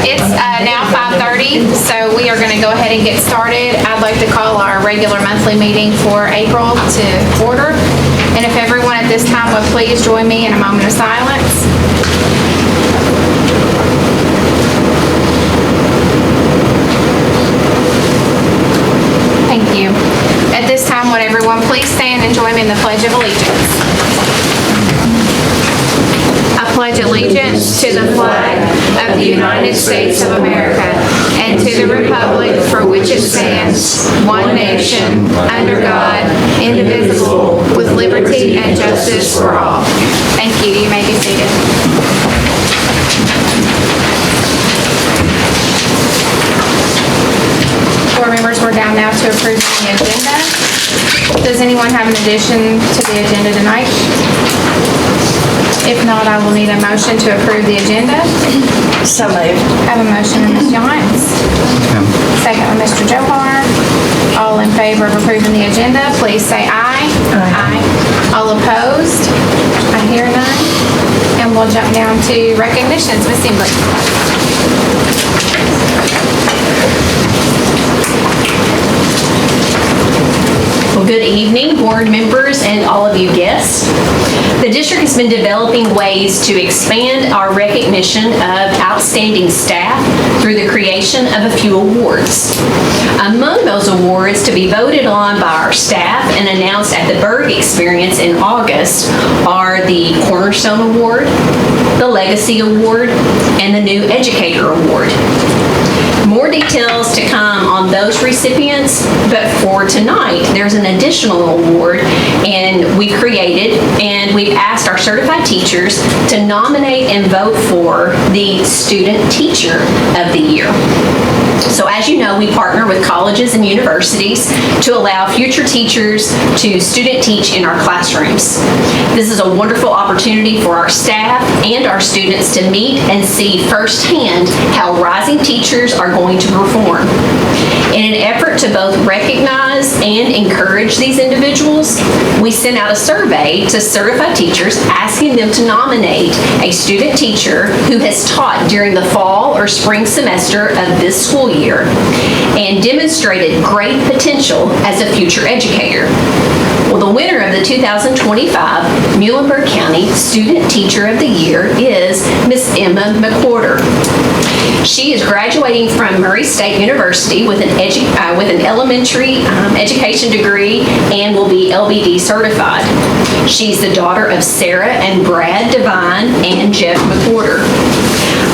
It's now 5:30, so we are going to go ahead and get started. I'd like to call our regular monthly meeting for April to order. And if everyone at this time would please join me in a moment of silence. Thank you. At this time, would everyone please stand and join me in the Pledge of Allegiance. I pledge allegiance to the flag of the United States of America and to the republic for which it stands, one nation, under God, indivisible, with liberty and justice for all. Thank you. You may be seated. Board members, we're down now to approve the agenda. Does anyone have an addition to the agenda tonight? If not, I will need a motion to approve the agenda. So moved. I have a motion from Ms. Yance. Second from Mr. Johar. All in favor of approving the agenda, please say aye. Aye. All opposed? I hear none. And we'll jump down to recognitions. Ms. Embley. Well, good evening, board members and all of you guests. The district has been developing ways to expand our recognition of outstanding staff through the creation of a few awards. Among those awards to be voted on by our staff and announced at the Berg Experience in August are the Cornerstone Award, the Legacy Award, and the New Educator Award. More details to come on those recipients, but for tonight, there's an additional award and we created and we've asked our certified teachers to nominate and vote for the Student Teacher of the Year. So as you know, we partner with colleges and universities to allow future teachers to student teach in our classrooms. This is a wonderful opportunity for our staff and our students to meet and see firsthand how rising teachers are going to perform. In an effort to both recognize and encourage these individuals, we sent out a survey to certified teachers asking them to nominate a student teacher who has taught during the fall or spring semester of this school year and demonstrated great potential as a future educator. Well, the winner of the 2025 Muhlenberg County Student Teacher of the Year is Miss Emma McWhorter. She is graduating from Murray State University with an elementary education degree and will be LBD certified. She's the daughter of Sarah and Brad Devine and Jeff McWhorter.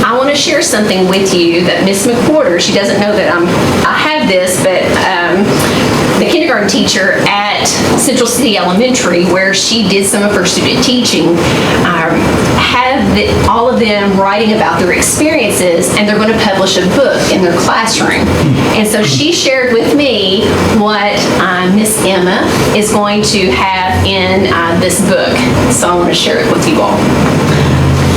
I want to share something with you that Miss McWhorter, she doesn't know that I have this, but the kindergarten teacher at Central City Elementary, where she did some of her student teaching, have all of them writing about their experiences, and they're going to publish a book in their classroom. And so she shared with me what Miss Emma is going to have in this book. So I want to share it with you all.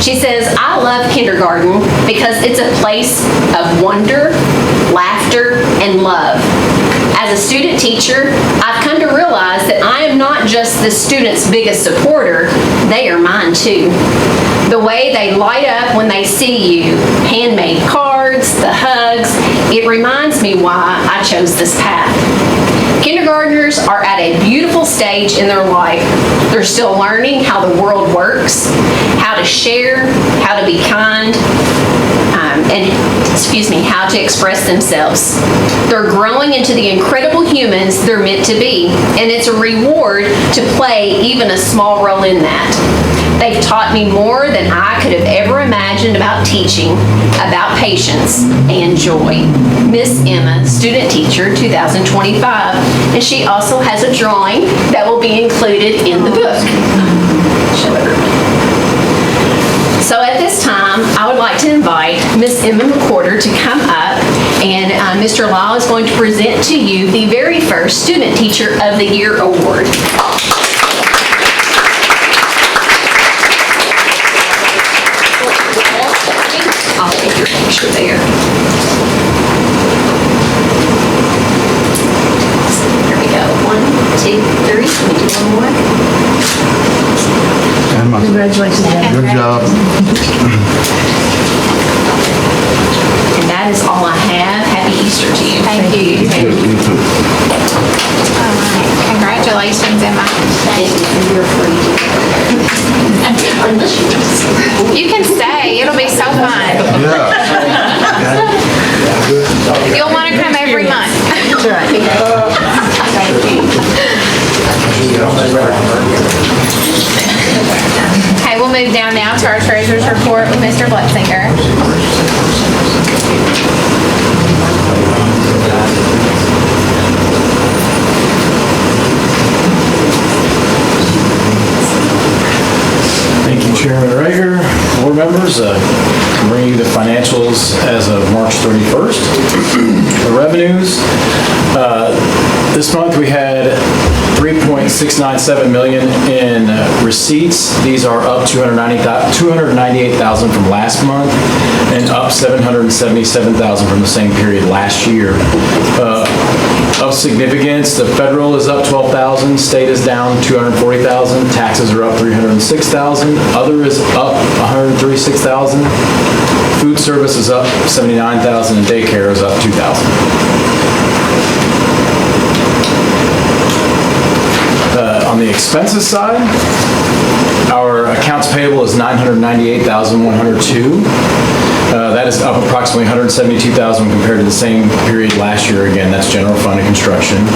She says, I love kindergarten because it's a place of wonder, laughter, and love. As a student teacher, I've come to realize that I am not just the students' biggest supporter, they are mine too. The way they light up when they see you, handmade cards, the hugs, it reminds me why I chose this path. Kindergartners are at a beautiful stage in their life. They're still learning how the world works, how to share, how to be kind, how to express themselves. They're growing into the incredible humans they're meant to be, and it's a reward to play even a small role in that. They've taught me more than I could have ever imagined about teaching, about patience and joy. Miss Emma, Student Teacher 2025, and she also has a drawing that will be included in the book. Show everybody. So at this time, I would like to invite Miss Emma McWhorter to come up, and Mr. Lyle is going to present to you the very first Student Teacher of the Year Award. I'll take your picture there. Here we go. 1, 2, 3. Let me do one more. Congratulations. Good job. that is all I have. Happy Easter to you. Thank you. All right. Congratulations, Emma. You can stay. It'll be so fun. You'll want to come every month. Okay, we'll move down now to our treasurer's report with Mr. Blutzinger. Thank you, Chairman Rager. Board members, I'm bringing you the financials as of March 31st. The revenues, this month we had $3.697 million in receipts. These are up $298,000 from last month and up $777,000 from the same period last year. Of significance, the federal is up $12,000, state is down $240,000, taxes are up $306,000, other is up $136,000, food service is up $79,000, and daycare is up $2,000. On the expenses side, our accounts payable is $998,102. That is up approximately $172,000 compared to the same period last year. Again, that's general fund and construction.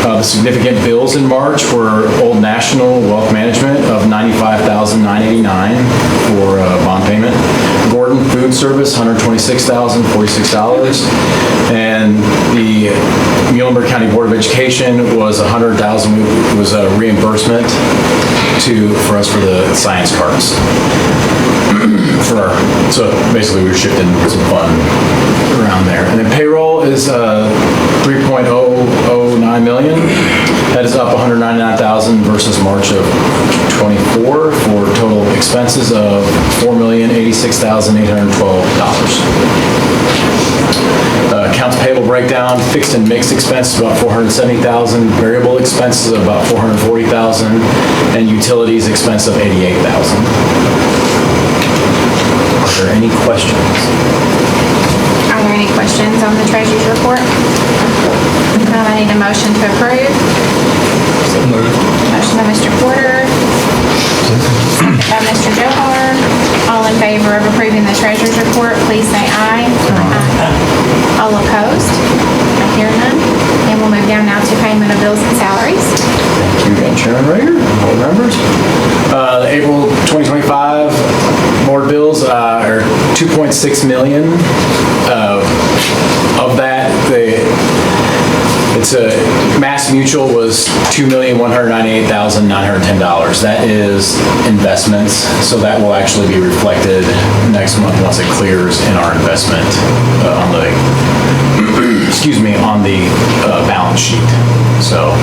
The significant bills in March were Old National Wealth Management of $95,989 for bond payment. Gordon Food Service, $126,046. And the Muhlenberg County Board of Education was $100,000. It was a reimbursement for us for the science cards. So basically we were shifting some fun around there. And then payroll is $3.009 million. That is up $199,000 versus March of '24 for total expenses of $4,086,812. Accounts payable breakdown, fixed and mixed expenses about $470,000, variable expenses of about $440,000, and utilities expense of $88,000. Are there any questions? Are there any questions on the treasurer's report? Now I need a motion to approve. Motion by Mr. Porter. Second by Mr. Johar. All in favor of approving the treasurer's report, please say aye. Aye. All opposed? I hear none. And we'll move down now to payment of bills and salaries. Thank you again, Chairman Rager, board members. The April 2025 board bills are $2.6 million. Of that, Mass Mutual was $2,198,910. That is investments, so that will actually be reflected next month once it clears in our investment on the balance sheet. So,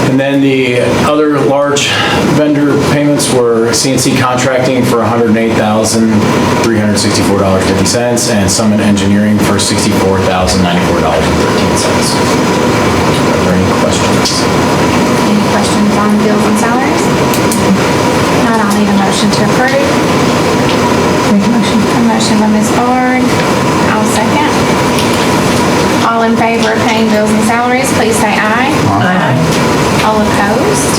and then the other large vendor payments were CNC Contracting for $108,364.50 and Summit Engineering for $64,094.13. Are there any questions? Any questions on bills and salaries? Not, I'll need a motion to approve. Make a motion. A motion by Ms. Bard. I'll second. All in favor of paying bills and salaries, please say aye. Aye. All opposed?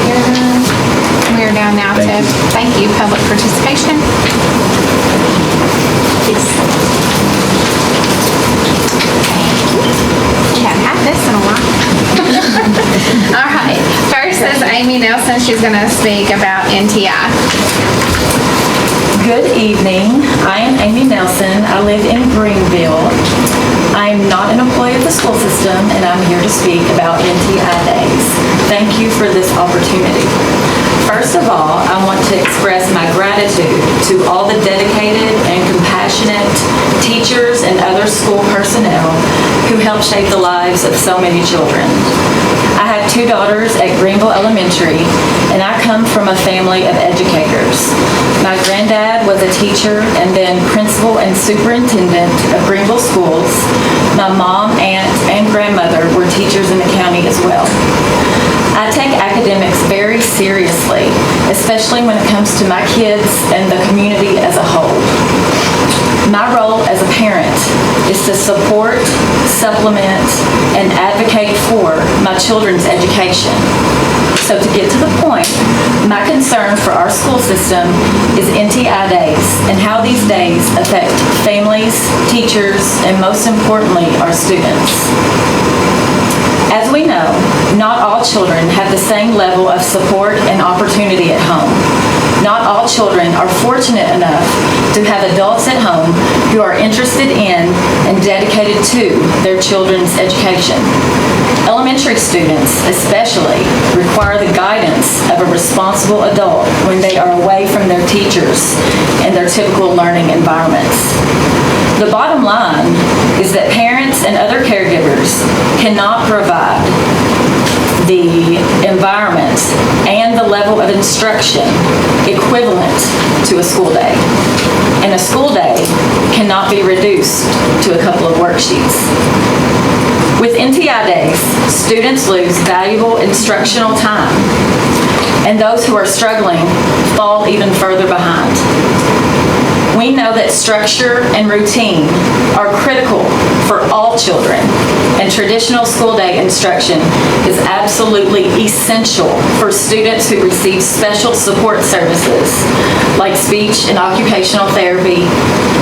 Hear none. We are down now to, thank you, public participation. We haven't had this in a while. All right, first is Amy Nelson. She's going to speak about NTI. Good evening. I am Amy Nelson. I live in Greenville. I am not an employee of the school system, and I'm here to speak about NTI Days. Thank you for this opportunity. First of all, I want to express my gratitude to all the dedicated and compassionate teachers and other school personnel who help shape the lives of so many children. I have two daughters at Greenville Elementary, and I come from a family of educators. My granddad was a teacher and then principal and superintendent of Greenville schools. My mom, aunt, and grandmother were teachers in the county as well. I take academics very seriously, especially when it comes to my kids and the community as a whole. My role as a parent is to support, supplement, and advocate for my children's education. So to get to the point, my concern for our school system is NTI days and how these days affect families, teachers, and most importantly, our students. As we know, not all children have the same level of support and opportunity at home. Not all children are fortunate enough to have adults at home who are interested in and dedicated to their children's education. Elementary students, especially, require the guidance of a responsible adult when they are away from their teachers and their typical learning environments. The bottom line is that parents and other caregivers cannot provide the environment and the level of instruction equivalent to a school day. And a school day cannot be reduced to a couple of worksheets. With NTI days, students lose valuable instructional time, and those who are struggling fall even further behind. We know that structure and routine are critical for all children, and traditional school day instruction is absolutely essential for students who receive special support services like speech and occupational therapy,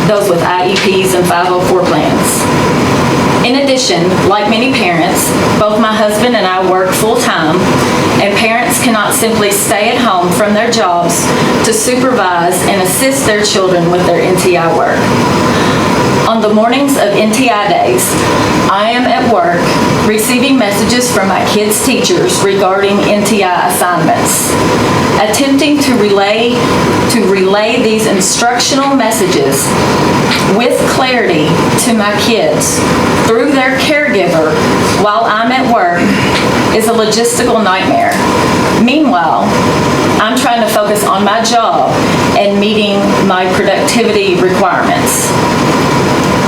those with IEPs and 504 plans. In addition, like many parents, both my husband and I work full-time, and parents cannot simply stay at home from their jobs to supervise and assist their children with their NTI work. On the mornings of NTI days, I am at work receiving messages from my kids' teachers regarding NTI assignments, attempting to relay these instructional messages with clarity to my kids through their caregiver while I'm at work is a logistical nightmare. Meanwhile, I'm trying to focus on my job and meeting my productivity requirements.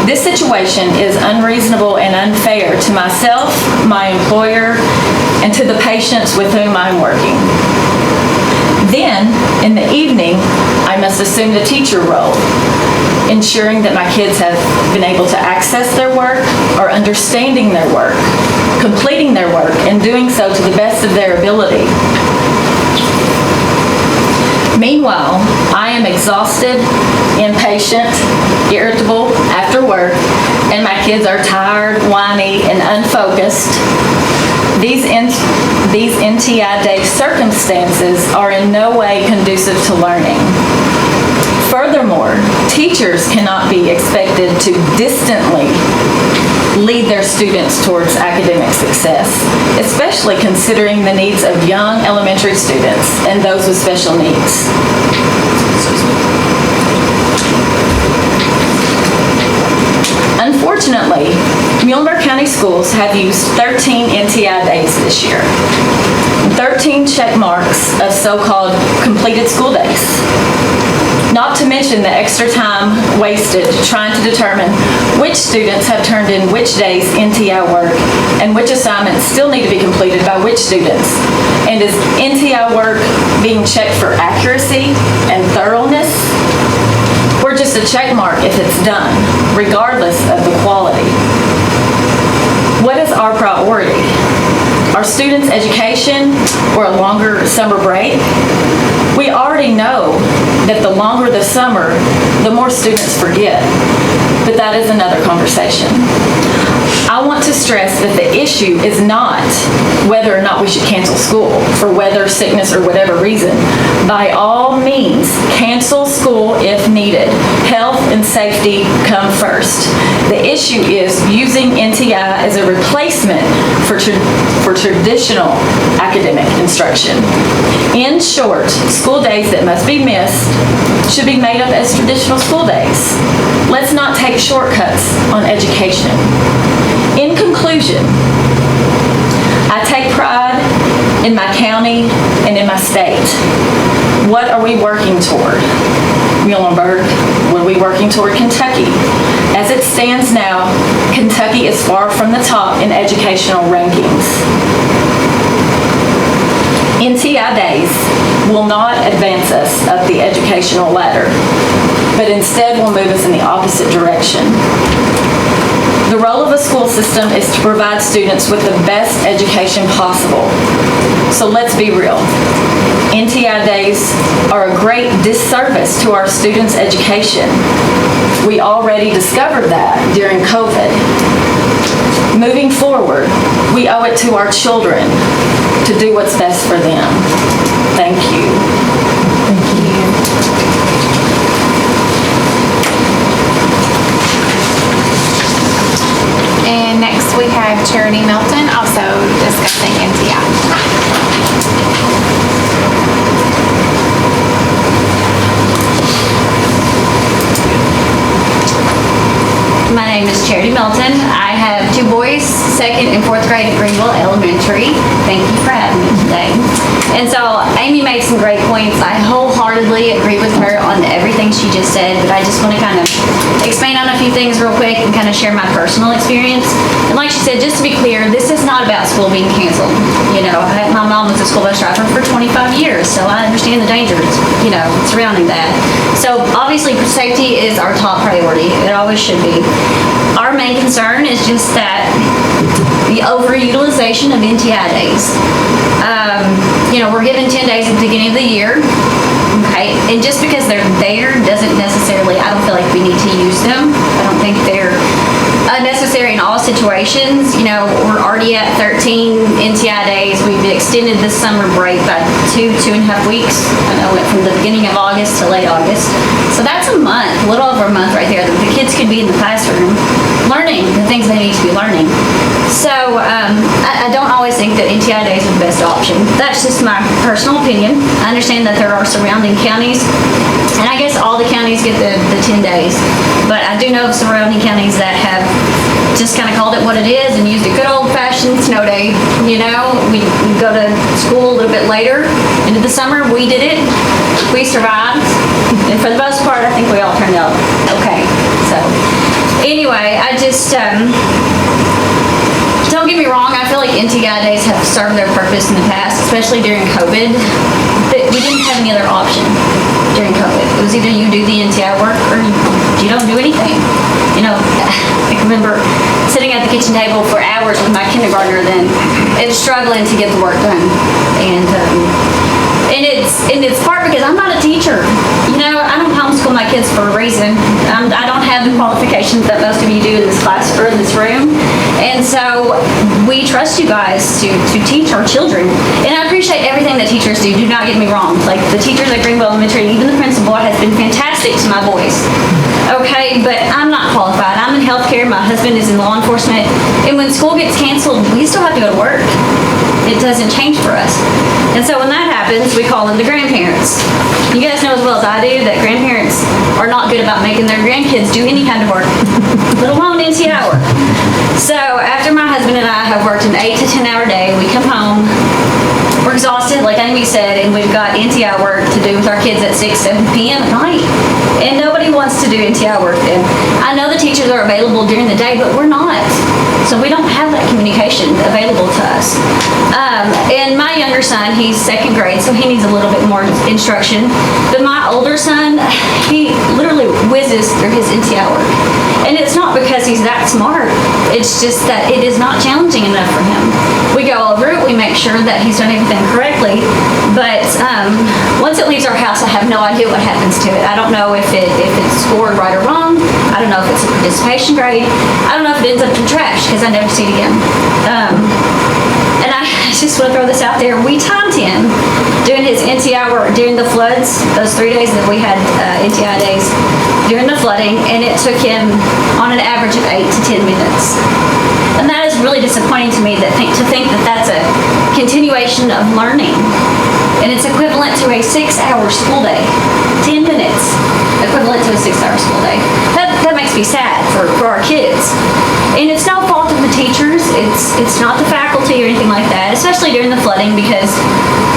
This situation is unreasonable and unfair to myself, my employer, and to the patients with whom I'm working. Then, in the evening, I must assume the teacher role, ensuring that my kids have been able to access their work or understanding their work, completing their work, and doing so to the best of their ability. Meanwhile, I am exhausted, impatient, irritable after work, and my kids are tired, whiny, and unfocused. These NTI day circumstances are in no way conducive to learning. Furthermore, teachers cannot be expected to distantly lead their students towards academic success, especially considering the needs of young elementary students and those with special needs. Unfortunately, Muhlenberg County Schools have used 13 NTI days this year, 13 check marks of so-called completed school days. Not to mention the extra time wasted trying to determine which students have turned in which days NTI work and which assignments still need to be completed by which students. And is NTI work being checked for accuracy and thoroughness? Or just a check mark if it's done, regardless of the quality? What is our priority? Our students' education or a longer summer break? We already know that the longer the summer, the more students forget, but that is another conversation. I want to stress that the issue is not whether or not we should cancel school for weather, sickness, or whatever reason. By all means, cancel school if needed. Health and safety come first. The issue is using NTI as a replacement for traditional academic instruction. In short, school days that must be missed should be made up as traditional school days. Let's not take shortcuts on education. In conclusion, I take pride in my county and in my state. What are we working toward? Muhlenberg, what are we working toward Kentucky? As it stands now, Kentucky is far from the top in educational rankings. NTI days will not advance us up the educational ladder. but instead will move us in the opposite direction. The role of a school system is to provide students with the best education possible. So let's be real. NTI days are a great disservice to our students' education. We already discovered that during COVID. Moving forward, we owe it to our children to do what's best for them. Thank you. And next we have Charity Milton, also discussing NTI. My name is Charity Milton. I have two boys, 2nd and 4th grade at Greenville Elementary. Thank you for having me today. And so Amy made some great points. I wholeheartedly agree with her on everything she just said, but I just want to kind of expand on a few things real quick and kind of share my personal experience. And like she said, just to be clear, this is not about school being canceled. You know, my mom was a school bus driver for 25 years, so I understand the dangers, you know, surrounding that. So obviously safety is our top priority. It always should be. Our main concern is just that the overutilization of NTI days. You know, we're given 10 days at the beginning of the year, okay? And just because they're there doesn't necessarily, I don't feel like we need to use them. I don't think they're necessary in all situations. You know, we're already at 13 NTI days. We've extended the summer break by 2.5 weeks. I know it from the beginning of August to late August. So that's a month, a little over a month right there that the kids could be in the classroom learning the things they need to be learning. So I don't always think that NTI days are the best option. That's just my personal opinion. I understand that there are surrounding counties, and I guess all the counties get the 10 days. But I do know of surrounding counties that have just kind of called it what it is and used a good old-fashioned snow day. You know, we go to school a little bit later into the summer. We did it. We survived. And for the most part, I think we all turned out okay. So anyway, I just, don't get me wrong, I feel like NTI days have served their purpose in the past, especially during COVID. But we didn't have any other option during COVID. It was either you do the NTI work or you don't do anything. You know, I can remember sitting at the kitchen table for hours with my kindergartner then and struggling to get the work done. And it's part because I'm not a teacher. You know, I don't homeschool my kids for a reason. I don't have the qualifications that most of you do in this class or in this room. And so we trust you guys to teach our children. And I appreciate everything that teachers do. Do not get me wrong. Like the teachers at Greenville Elementary, even the principal, has been fantastic to my boys. Okay, but I'm not qualified. I'm in healthcare. My husband is in law enforcement. And when school gets canceled, we still have to go to work. It doesn't change for us. And so when that happens, we call in the grandparents. You guys know as well as I do that grandparents are not good about making their grandkids do any kind of work, let alone NTI work. So after my husband and I have worked an 8 to 10 hour day, we come home, we're exhausted, like Amy said, and we've got NTI work to do with our kids at 6, 7 p.m. at night. And nobody wants to do NTI work then. I know the teachers are available during the day, but we're not. So we don't have that communication available to us. And my younger son, he's 2nd grade, so he needs a little bit more instruction. But my older son, he literally whizzes through his NTI work. And it's not because he's that smart. It's just that it is not challenging enough for him. We go over it, we make sure that he's done everything correctly. But once it leaves our house, I have no idea what happens to it. I don't know if it's scored right or wrong. I don't know if it's a participation grade. I don't know if it ends up in trash because I never see it again. And I just want to throw this out there. We timed him doing his NTI work during the floods, those 3 days that we had NTI days during the flooding, and it took him on an average of 8 to 10 minutes. And that is really disappointing to me to think that that's a continuation of learning. And it's equivalent to a 6-hour school day. 10 minutes equivalent to a 6-hour school day. That makes me sad for our kids. And it's no fault of the teachers. It's not the faculty or anything like that, especially during the flooding because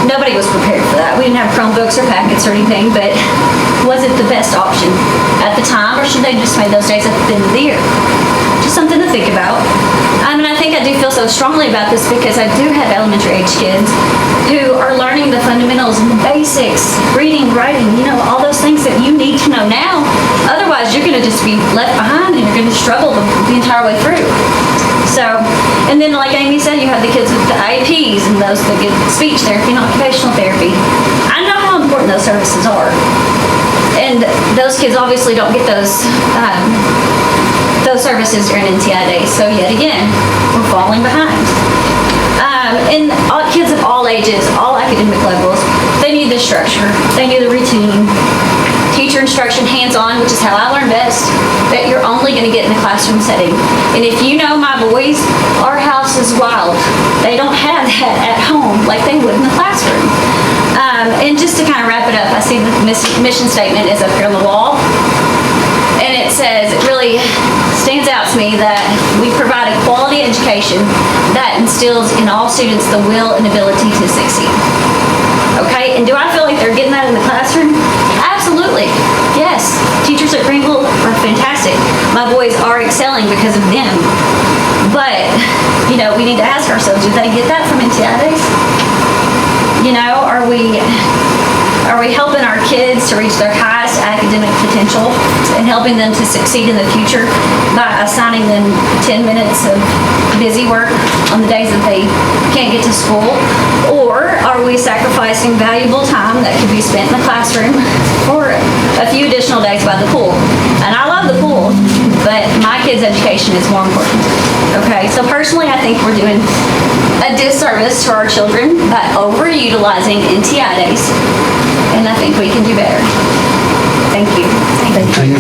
nobody was prepared for that. We didn't have Chromebooks or packets or anything, but was it the best option at the time, or should they just made those days at the end of the year? Just something to think about. I mean, I think I do feel so so strongly about this because I do have elementary age kids who are learning the fundamentals and the basics, reading, writing, all those things that you need to know now. Otherwise, you're going to just be left behind and you're going to struggle the entire way through. So, and then like Amy said, you have the kids with the IEPs and those that get speech therapy and occupational therapy. I know how important those services are. And those kids obviously don't get those services during NTI days. So yet again, we're falling behind. And all, kids of all ages, all academic levels, they need the structure, they need the routine, teacher instruction hands-on, which is how I learn best, that you're only going to get in a classroom setting. And if you know my boys, our house is wild. They don't have that at home like they would in the classroom. And just to kind of wrap it up, I see the mission statement is up here on the wall. And it says, it really stands out to me that we provide a quality education that instills in all students the will and ability to succeed. Okay, and do I feel like they're getting that in the classroom? Absolutely, yes. Teachers at Greenville are fantastic. My boys are excelling because of them. But, we need to ask ourselves, do they get that from NTI days? Are we helping our kids to reach their highest academic potential and helping them to succeed in the future by assigning them 10 minutes of busy work on the days that they can't get to school? Or are we sacrificing valuable time that could be spent in the classroom for a few additional days by the pool? And I love the pool, but my kids' education is more important. Okay, so personally, I think we're doing a disservice to our children by overutilizing NTI days, and I think we can do better. Thank you. Thank you.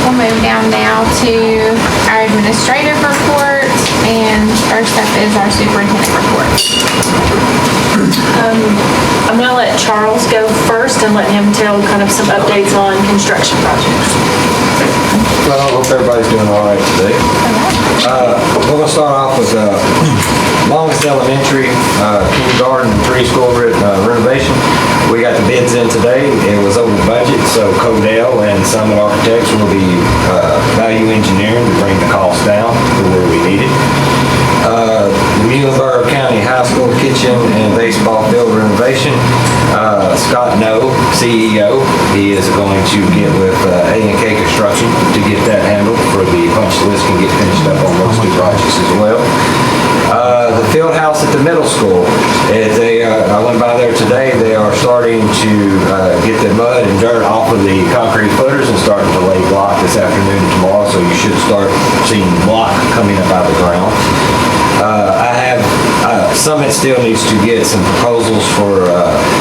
We'll move down now to our administrative report, and first up is our superintendent report. I'm going to let Charles go first and let him tell kind of some updates on construction projects. Well, I hope everybody's doing all right today. We're going to start off with Longest Elementary, kindergarten, and preschool renovation. We got the bids in today. It was over budget, so Codell and Summit Architects will be value engineering to bring the cost down to where we need it. The Muhlenberg County High School kitchen and baseball field renovation. Scott No, CEO, he is going to get with A&K Construction to get that handled for the punch list can get finished up on those two projects as well. The field house at the middle school, I went by there today, they are starting to get the mud and dirt off of the concrete footers and starting to lay block this afternoon and tomorrow, so you should start seeing block coming up out of the ground. Summit still needs to get some proposals for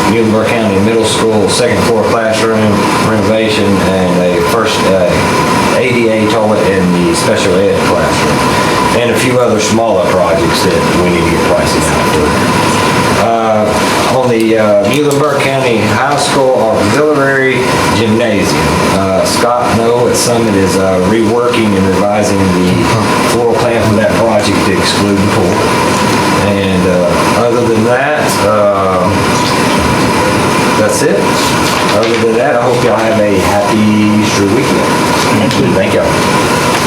Muhlenberg County Middle School second floor classroom renovation and a first ADA toilet in the special ed classroom, and a few other smaller projects that we need to get pricing out for. On the Muhlenberg County High School auxiliary gymnasium, Scott No at Summit is reworking and revising the floor plan for that project to exclude the pool. And other than that, that's it. Other than that, I hope y'all have a happy Easter weekend. Thank y'all.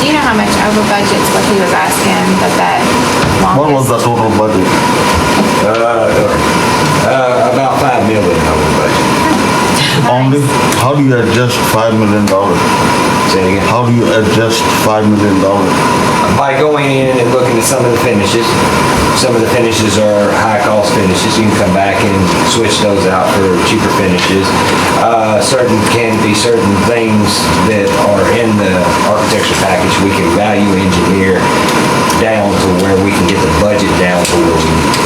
Do you know how much over budget's what he was asking, but that What was the total budget? About $5 million over budget. Only, how do you adjust $5 million? Say it again. How do you adjust $5 million? By going in and looking at some of the finishes. Some of the finishes are high-cost finishes. You can come back and switch those out for cheaper finishes. Certain things that are in the architecture package, we can value engineer down to where we can get the budget down to where we need it.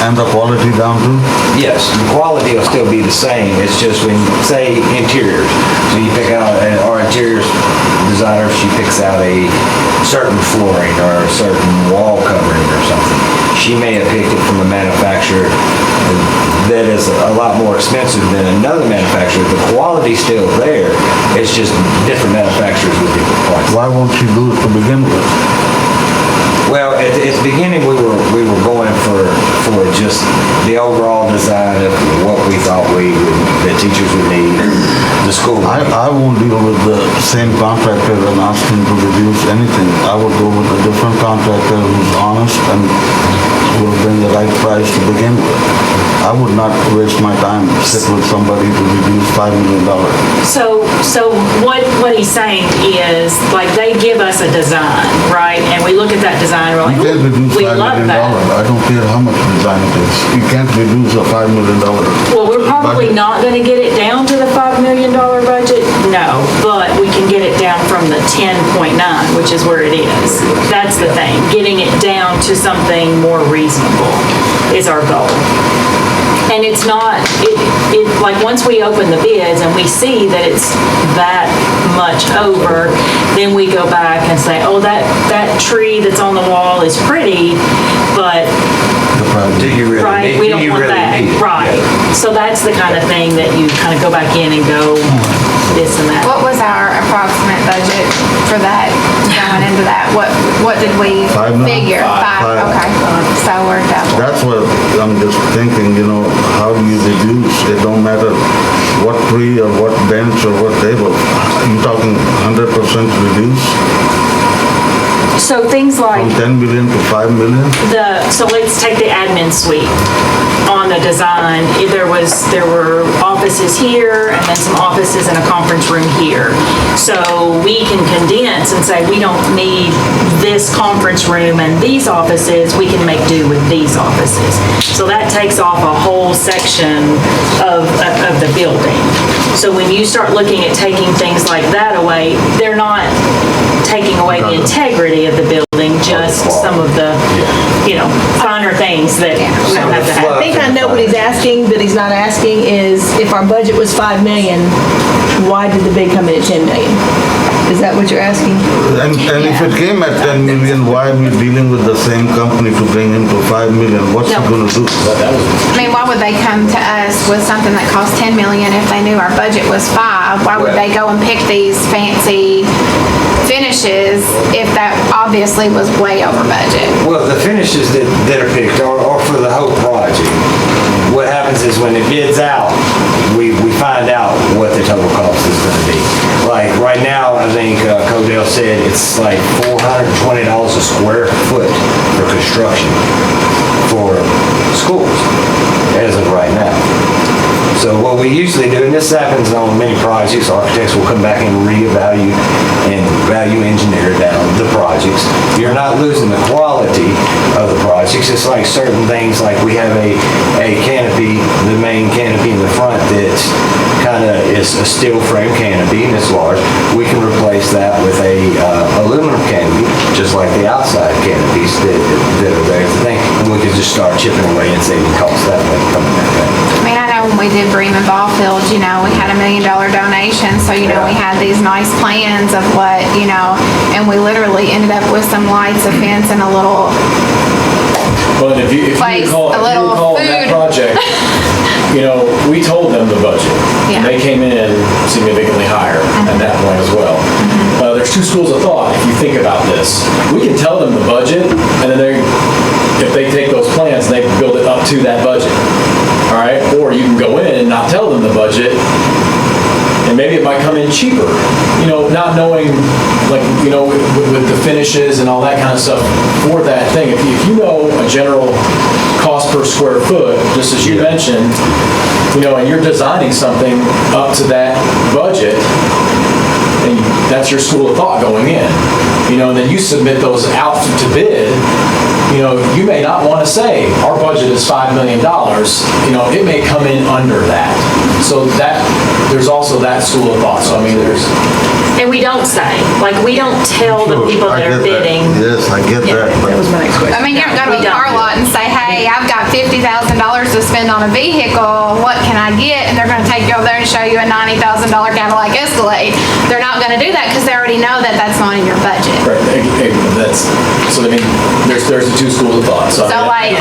And the quality down too? Yes, the quality will still be the same. It's just when, say, interiors. So you pick out, our interiors designer, she picks out a certain flooring or a certain wall covering or something. She may have picked it from a manufacturer that is a lot more expensive than another manufacturer. The quality's still there. It's just different manufacturers with different prices. Why won't you do it to begin with? Well, at the beginning, we were going for just the overall design of what we thought the teachers would need, the school. I won't deal with the same contractor and ask him to reduce anything. I would go with a different contractor who's honest and will bring the right price to begin with. I would not waste my time to sit with somebody to reduce $5 million. So what he's saying is, like, they give us a design, right? And we look at that design, and we're You can't like, reduce we $5 love million. that. I don't care how much design it is. You can't reduce a $5 million. Well, we're probably budget. not gonna get it down to the $5 million budget, no, but we can get it down from the 10.9, which is where it is. That's the thing, getting it down to something more reasonable is our goal. And it's not, like, once we open the bids and we see that it's that much over, then we go back and say, oh, that tree that's on the wall is pretty, but Do you really right, need, we do don't you want really that, need it? right. So that's the kind of thing that you kind of go back in and go this and that. What was our approximate budget for that, going into that? What did we 5 million? figure? Five. Okay. So we're double. That's what I'm just thinking, how do you reduce? It don't matter what tree or what bench or what table. You talking 100% reduce So things like from 10 million to 5 million? so let's take the admin suite on the design. There were offices here and then some offices and a conference room here. So we can condense and say, we don't need this conference room and these offices, we can make do with these offices. So that takes off a whole section of the building. So when you start looking at taking things like that away, they're not taking away the integrity of the building, just some of the, finer things that we don't have to have. I think I know what he's asking, but he's not asking is, if our budget was 5 million, why did the bid come in at 10 million? Is that what you're asking? And if it came at 10 million, why are we dealing with the same company to bring him to 5 million? What's he gonna do? I mean, why would they come to us with something that cost 10 million if they knew our budget was 5? Why would they go and pick these fancy finishes if that obviously was way over budget? Well, the finishes that are picked are for the whole project. What happens is when it bids out, we find out what the total cost is gonna be. Like, right now, I think Codell said it's like $420 a square foot for construction for schools, as of right now. So what we usually do, and this happens on many projects, architects will come back and reevaluate and value engineer down the projects. You're not losing the quality of the projects. It's like certain things, like we have a canopy, the main canopy in the front that kind of is a steel frame canopy and it's large. We can replace that with a aluminum canopy, just like the outside canopies that are there, and we could just start chipping away and saving costs that way coming back up. I mean, I know when we did Bremen Ball Field, we had $1 million donation, so, we had these nice plans of what, and we literally ended up with some lights, a fence, and a little, But if you Place, recall, a little that food. project, we told them the budget. Yeah. They came in significantly higher at that point as well. There's two schools of thought, if you think about this. We can tell them the budget, and then if they take those plans, they can build it up to that budget. All right? Or you can go in and not tell them the budget, and maybe it might come in cheaper, not knowing, with the finishes and all that kind of stuff for that thing. If you know a general cost per square foot, just as you mentioned, and you're designing something up to that budget, and that's your school of thought going in, and then you submit those out to bid, you may not want to say, our budget is $5 million, it may come in under that. So there's also that school of thought. So And we don't say, we don't tell the people that are bidding. Yes, I get that. That was my next question. I mean, you don't go to a car lot and say, hey, I've got $50,000 to spend on a vehicle, what can I get? And they're gonna take you over there and show you a $90,000 Cadillac Escalade. They're not gonna do that because they already know that that's not in your budget. right, there's the two schools of thought. So, So I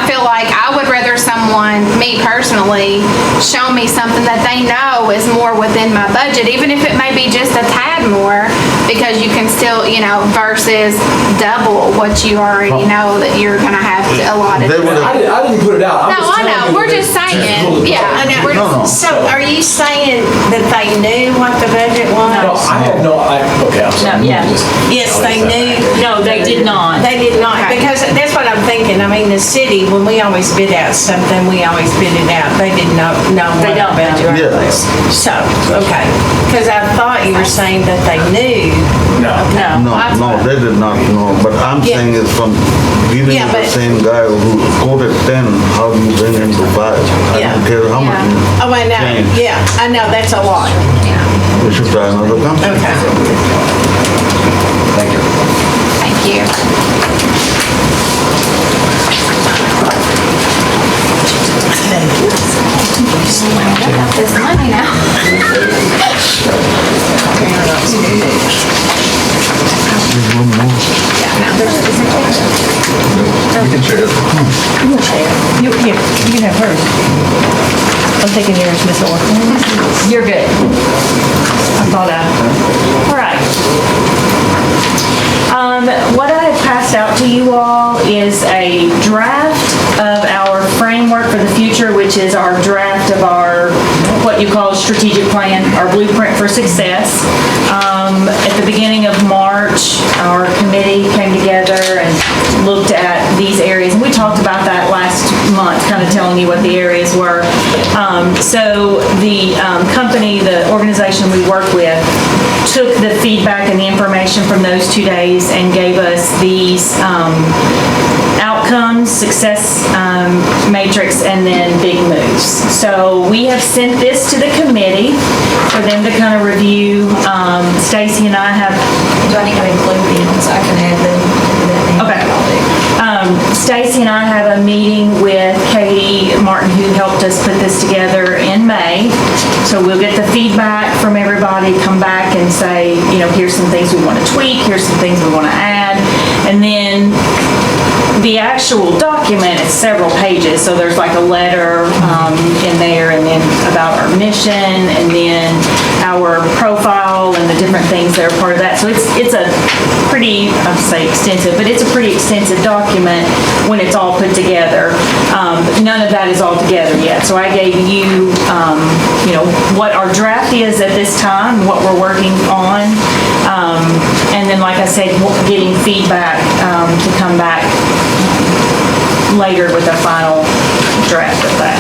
feel like I would rather someone someone, me personally, show me something that they know is more within my budget, even if it may be just a tad more, because you can still, versus double what you already know that you're gonna have to allot it. They would have- I didn't put it out. I'm No, just I telling know, you we're that just it's saying, really yeah. close. we're No, no. So are you saying that they knew what the budget No, was? I had okay, I'm sorry. No, yeah. Yes, they knew. No, they did not. They did not, because that's what I'm thinking. I mean, the city, when we always bid out something, we always bid it out. They didn't know They what don't the budget know. was. So, okay. Because I thought you were saying that they knew. No. No, they did not know, but I'm Yeah. saying it's from giving Yeah, the but- same guy who quoted 10, how do you bring him to 5? I Yeah. don't care how much you Oh, I know. change. Yeah, I know, that's a lot. We should try another company. Okay. Thank you. Thank you. Got this money now. We can share it. You can have hers. I'm taking yours, Miss Orr. You're good. I thought All right. What I have passed out to you all is a draft of our framework for the future, which is our draft of our, what you call a strategic plan, our blueprint for success. At the beginning of March, our committee came together and looked at these areas, and we talked about that last month, kind of telling you what the areas were. So the company, the organization we work with, took the feedback and the information from those 2 days and gave us these outcomes, success matrix, and then big moves. So we have sent this to the committee for them to kind of review. Stacy and I have Do I need to include them so I can add them to that? Okay. Stacy and I have a meeting with Katie Martin, who helped us put this together in May. So we'll get the feedback from everybody, come back and say, here's some things we want to tweak, here's some things we want to add. And then the actual document is several pages, so there's like a letter in there, and then about our mission, and then our profile and the different things that are part of that. So it's a pretty, I'd say extensive, but it's a pretty extensive document when it's all put together. But none of that is all together yet. So I gave you, what our draft is at this time, what we're working on, and then, like I said, getting feedback to come back later with a final draft of that.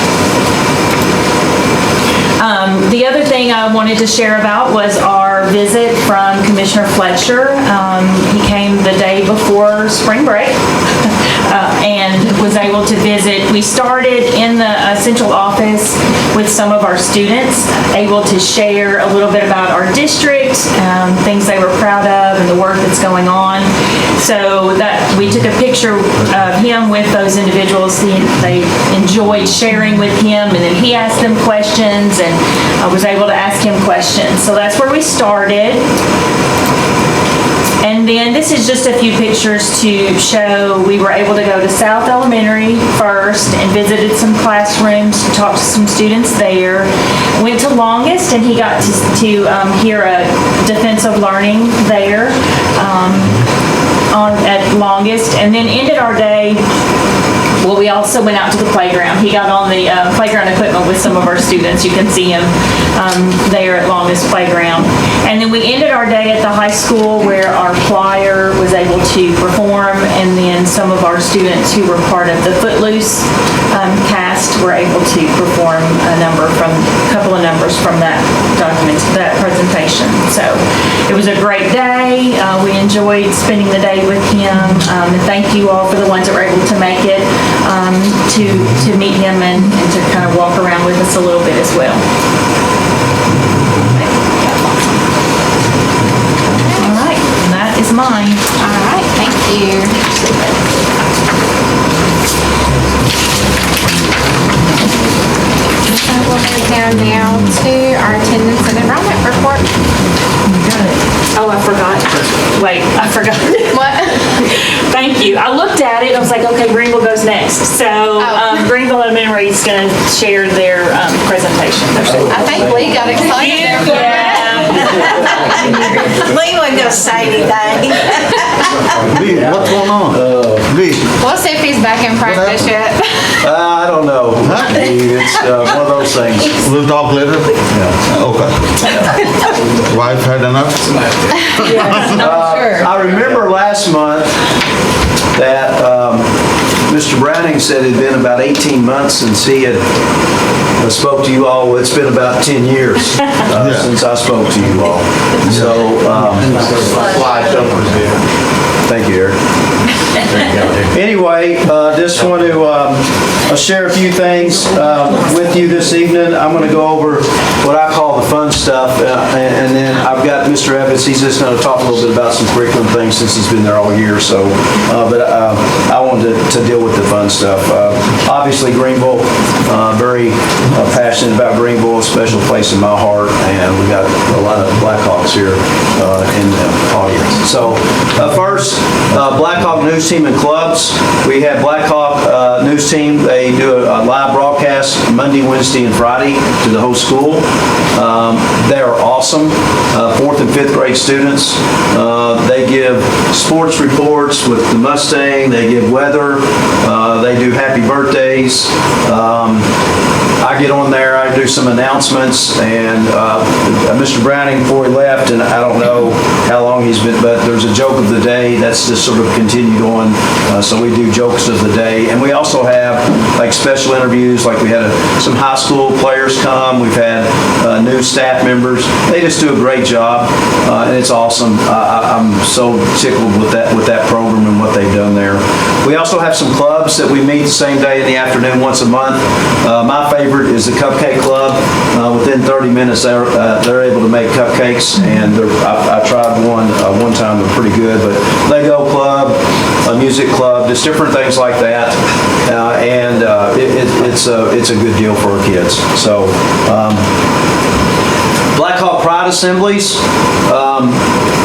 The other thing I wanted to share about was our visit from Commissioner Fletcher. He came the day before spring break and was able to visit. We started in the central office with some of our students, able to share a little bit about our district, things they were proud of, and the work that's going on. So that we took a picture of him with those individuals. They enjoyed sharing with him, and then he asked them questions, and I was able to ask him questions. So that's where we started. And then this is just a few pictures to show we were able to go to South Elementary first and visited some classrooms, talked to some students there. Went to Longest, and he got to hear a defensive learning there at Longest, and then ended our day. Well, we also went out to the playground. He got on the playground equipment with some of our students. You can see him there at Longest Playground. And then we ended our day at the high school where our choir was able to perform, and then some of our students who were part of the Footloose cast were able to perform a couple of numbers from that presentation. So it was a great day. We enjoyed spending the day with him, and thank you all for the ones that were able to make it to meet him and to kind of walk around with us a little bit as well. All right, and that is mine. All right, thank you. So we'll move down now to our attendance and enrollment report. Oh, I forgot. Wait, I forgot. What? Thank you. I looked at it, I was like, okay, Greenville goes next. So Oh. Greenville Angela Memory's going to share their presentation. I think Lee got excited there. Lee wasn't gonna say anything. Lee, what's going on? Lee, We'll see if he's back in practice yet. I don't know. It's one of those things. we'll talk later? Yeah. Okay. Wife had enough? Sure. I remember last month that Mr. Browning said it had been about 18 months since he had spoke to you all. It's been about 10 years since I spoke to you all. So, thank you, Eric. Anyway, just want to share a few things with you this evening. I'm going to go over what I call the fun stuff, and then I've got Mr. Evans. He's just going to talk a little bit about some curriculum things since he's been there all year. So, but I wanted to deal with the fun stuff. Obviously, Greenville, very passionate about Greenville, a special place in my heart, and we got a lot of Blackhawks here in the audience. So, first, Blackhawk News Team and Clubs. We have Blackhawk News Team. They do a live broadcast Monday, Wednesday, and Friday to the whole school. They are awesome. 4th and 5th grade students. They give sports reports with the Mustang. They give weather. They do happy birthdays. I get on there, I do some announcements, and Mr. Browning, before he left, and I don't know how long he's been, but there's a joke of the day that's just sort of continued on. So we do jokes of the day, and we also have like special interviews, like we had some high school players come. We've had new staff members. They just do a great job, and it's awesome. I'm so tickled with that program and what they've done there. We also have some clubs that we meet the same day in the afternoon once a month. My favorite is the Cupcake Club. Within 30 minutes, they're able to make cupcakes, and I tried one time. They're pretty good. But Lego Club, a music club, just different things like that, and it's a good deal for our kids. So. Blackhawk Pride Assemblies.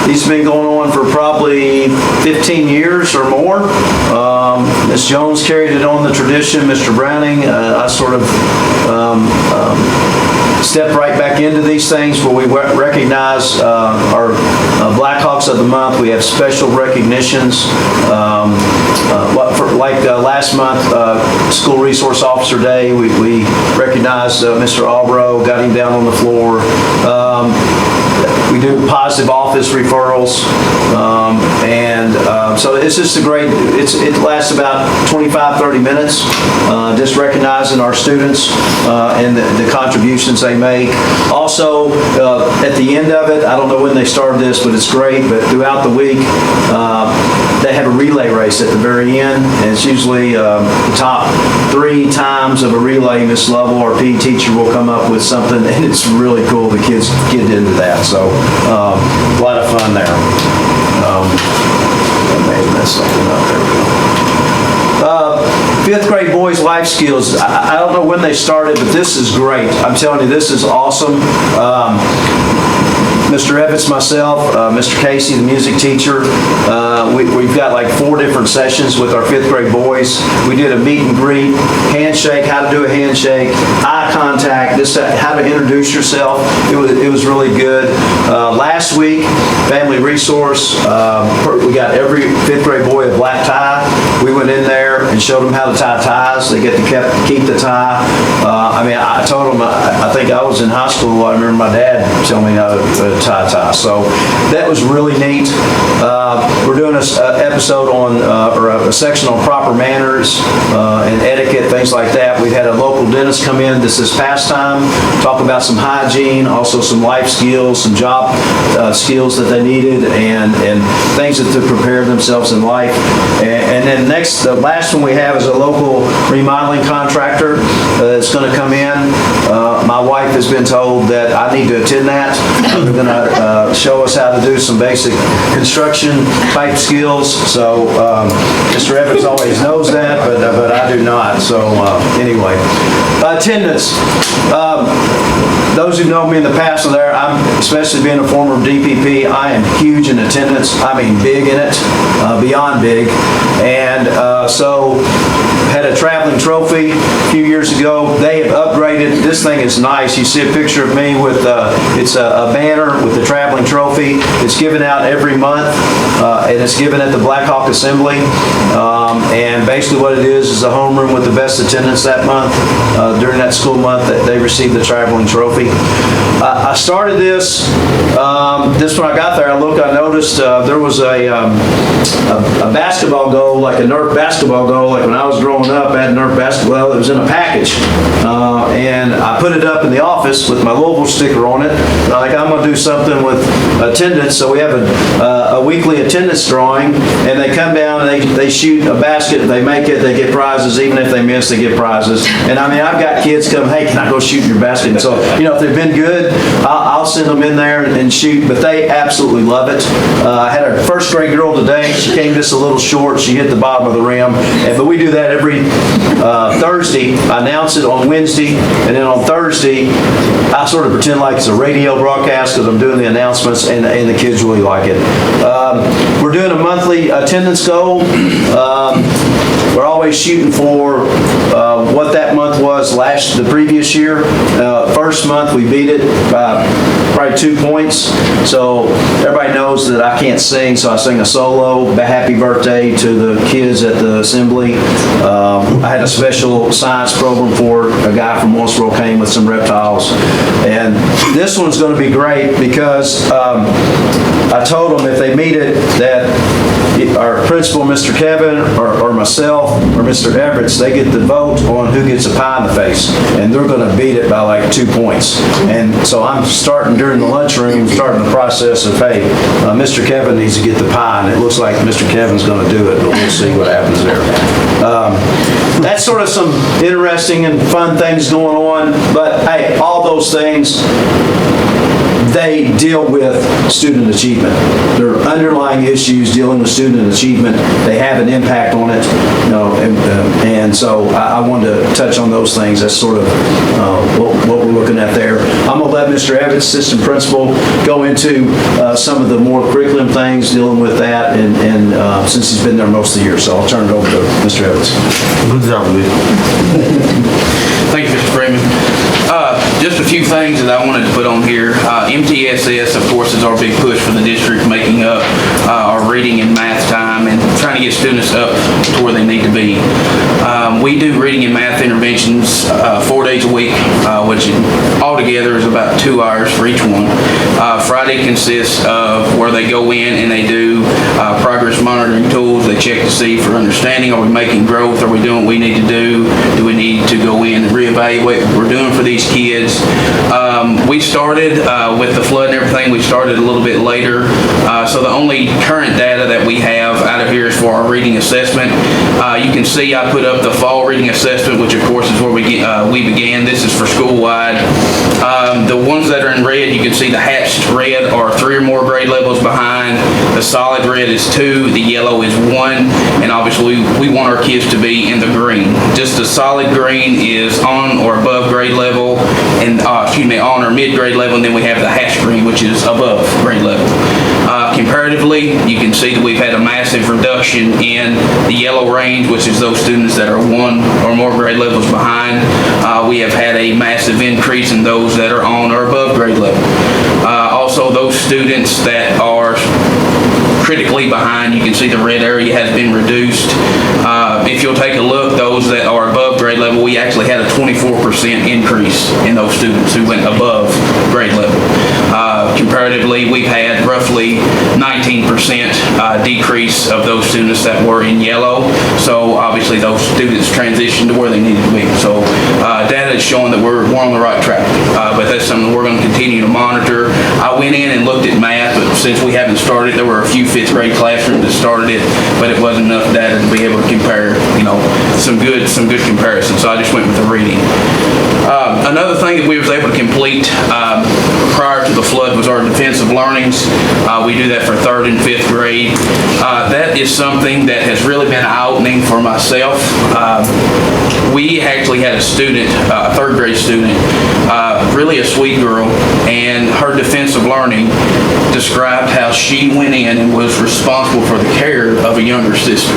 These have been going on for probably 15 years or more. Ms. Jones carried it on, the tradition. Mr. Browning, I sort of stepped right back into these things where we recognize our Blackhawks of the month. We have special recognitions. Last month, School Resource Officer Day, we recognized Mr. Albro, got him down on the floor. We do positive office referrals, so it's just a great, it lasts about 25-30 minutes, just recognizing our students and the contributions they make. Also, at the end of it, I don't know when they started this, but it's great, but throughout the week, they have a relay race at the very end, and it's usually the top 3 times of a relay. Miss Lovell, our PE teacher, will come up with something, and it's really cool. The kids get into that, so a lot of fun there. I may have messed something up. There we go. 5th grade boys life skills. I don't know when they started, but this is great. I'm telling you, this is awesome. Mr. Evans, myself, Mr. Casey, the music teacher, we've got like 4 different sessions with our 5th grade boys. We did a meet and greet, handshake, how to do a handshake, eye contact, how to introduce yourself. It was really good. Last week, family resource, we got every 5th grade boy a black tie. We went in there and showed them how to tie ties. They get to keep the tie. I told them, I think I was in high school, I remember my dad telling me how to tie. So that was really neat. We're doing an episode on, or a section on proper manners and etiquette, things like that. We had a local dentist come in this past time, talk about some hygiene, also some life skills, some job skills that they needed, and things to prepare themselves in life. And then the last one we have is a local remodeling contractor that's going to come in. My wife has been told that I need to attend that. They're going to show us how to do some basic construction type skills. So Mr. Evans always knows that, but I do not. So anyway, attendance. Those who know me in the past are there. I'm, especially being a former DPP, I am huge in attendance. I mean big in it, beyond big. And so had a a traveling trophy a few years ago. They have upgraded. This thing is nice. You see a picture of me with, it's a banner with the traveling trophy. It's given out every month, and it's given at the Black Hawk Assembly. And basically what it is a homeroom with the best attendance that month. During that school month, that they receive the traveling trophy. I started this when I got there. I noticed there was a basketball goal, like a Nerf basketball goal, like when I was growing up, I had Nerf basketball. It was in a package. And I put it up in the office with my Louisville sticker on it. Like, I'm going to do something with attendance. So we have a weekly attendance drawing, and they come down and they shoot a basket, they make it, they get prizes. Even if they miss, they get prizes. And I mean, I've got kids come, hey, can I go shoot your basket? And so, if they've been good, I'll send them in there and shoot, but they absolutely love it. I had a first grade girl today. She came just a little short. She hit the bottom of the rim. But we do that every Thursday. I announce it on Wednesday, and then on Thursday, I sort of pretend like it's a radio broadcast because I'm doing the announcements, and the kids really like it. We're doing a monthly attendance goal. We're always shooting for what that month was the previous year. First month we beat it by probably 2 points. So everybody knows that I can't sing, so I sing a solo happy birthday to the kids at the assembly. I had a special science program for a guy from Mossville came with some reptiles. And this one's going to be great because I told them if they meet it that our principal, Mr. Kevin, or myself, or Mr. Everett, they get the vote on who gets a pie in the face, and they're going to beat it by like 2 points. And so I'm starting during the lunchroom, starting the process of, hey, Mr. Kevin needs to get the pie, and it looks like Mr. Kevin's going to do it, but we'll see what happens there. That's sort of some interesting and fun things going on, but hey, all those things, they deal with student achievement. There are underlying issues dealing with student achievement. They have an impact on it, and so I wanted to touch on those things. That's sort of what we're looking at there. I'm going to let Mr. Evans, assistant principal, go into some of the more curriculum things dealing with that, and since he's been there most of the year, so I'll turn it over to Mr. Evans. Good job, Lee. Thank you, Mr. Freeman. Just a few things that I wanted to put on here. MTSS, of course, is our big push for the district, making up our reading and math time and trying to get students up to where they need to be. We do reading and math interventions 4 days a week, which altogether is about 2 hours for each one. Friday consists of where they go in and they do progress monitoring tools. They check to see for understanding. Are we making growth? Are we doing what we need to do? Do we need to go in and reevaluate what we're doing for these kids? We started with the flood and everything. We started a little bit later. So the only current data that we have out of here is for our reading assessment. You can see I put up the fall reading assessment, which of course is where we began. This is for school-wide. The ones that are in red, you can see the hatched red are 3 or more grade levels behind. The solid red is 2, the yellow is 1, and obviously we want our kids to be in the green. Just the solid green is on or above grade level, and on or mid-grade level, and then we have the hatched green, which is above grade level. Comparatively, you can see that we've had a massive reduction in the yellow range, which is those students that are 1 or more grade levels behind. We have had a massive increase in those that are on or above grade level. Also, those students that are critically behind, you can see the red area has been reduced. If you'll take a look, those that are above grade level, we actually had a 24% increase in those students who went above grade level. Comparatively, we've had roughly 19% decrease of those students that were in yellow. So obviously those students transitioned to where they needed to be. So data is showing that we're on the right track. But that's something we're going to continue to monitor. I went in and looked at math, but since we haven't started, there were a few 5th grade classrooms that started it, but it wasn't enough data to be able to compare, some good comparisons. So I just went with the reading. Another thing that we was able to complete prior to the flood was our defensive learnings. We do that for 30 3rd and 5th grade. That is something that has really been eye-opening for myself. We actually had a student, a 3rd grade student, really a sweet girl, and her defensive learning described how she went in and was responsible for the care of a younger sister.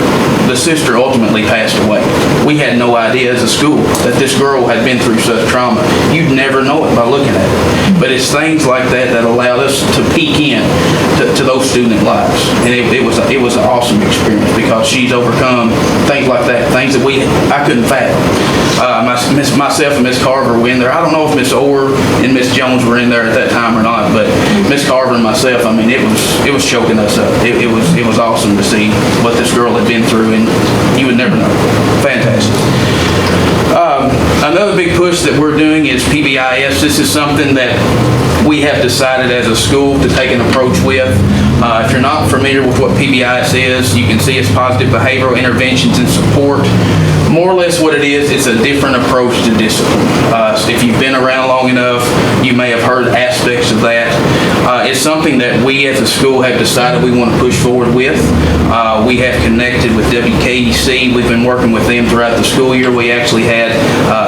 The sister ultimately passed away. We had no idea as a school that this girl had been through such trauma. You'd never know it by looking at it. But it's things like that that allowed us to peek in to those student lives. And it was an awesome experience because she's overcome things like that, things that I couldn't fathom. Myself and Miss Carver were in there. I don't know if Miss Orr and Miss Jones were in there at that time or not, but Miss Carver and myself, I mean, it was choking us up. It was awesome to see what this girl had been through, and you would never know. Fantastic. Another big push that we're doing is PBIS. This is something that we have decided as a school to take an approach with. If you're not familiar with what PBIS is, you can see it's positive behavioral interventions and support. More or less what it is, it's a different approach to discipline. If you've been around long enough, you may have heard aspects of that. It's something that we as a school have decided we want to push forward with. We have connected with WKEC. We've been working with them throughout the school year. We actually had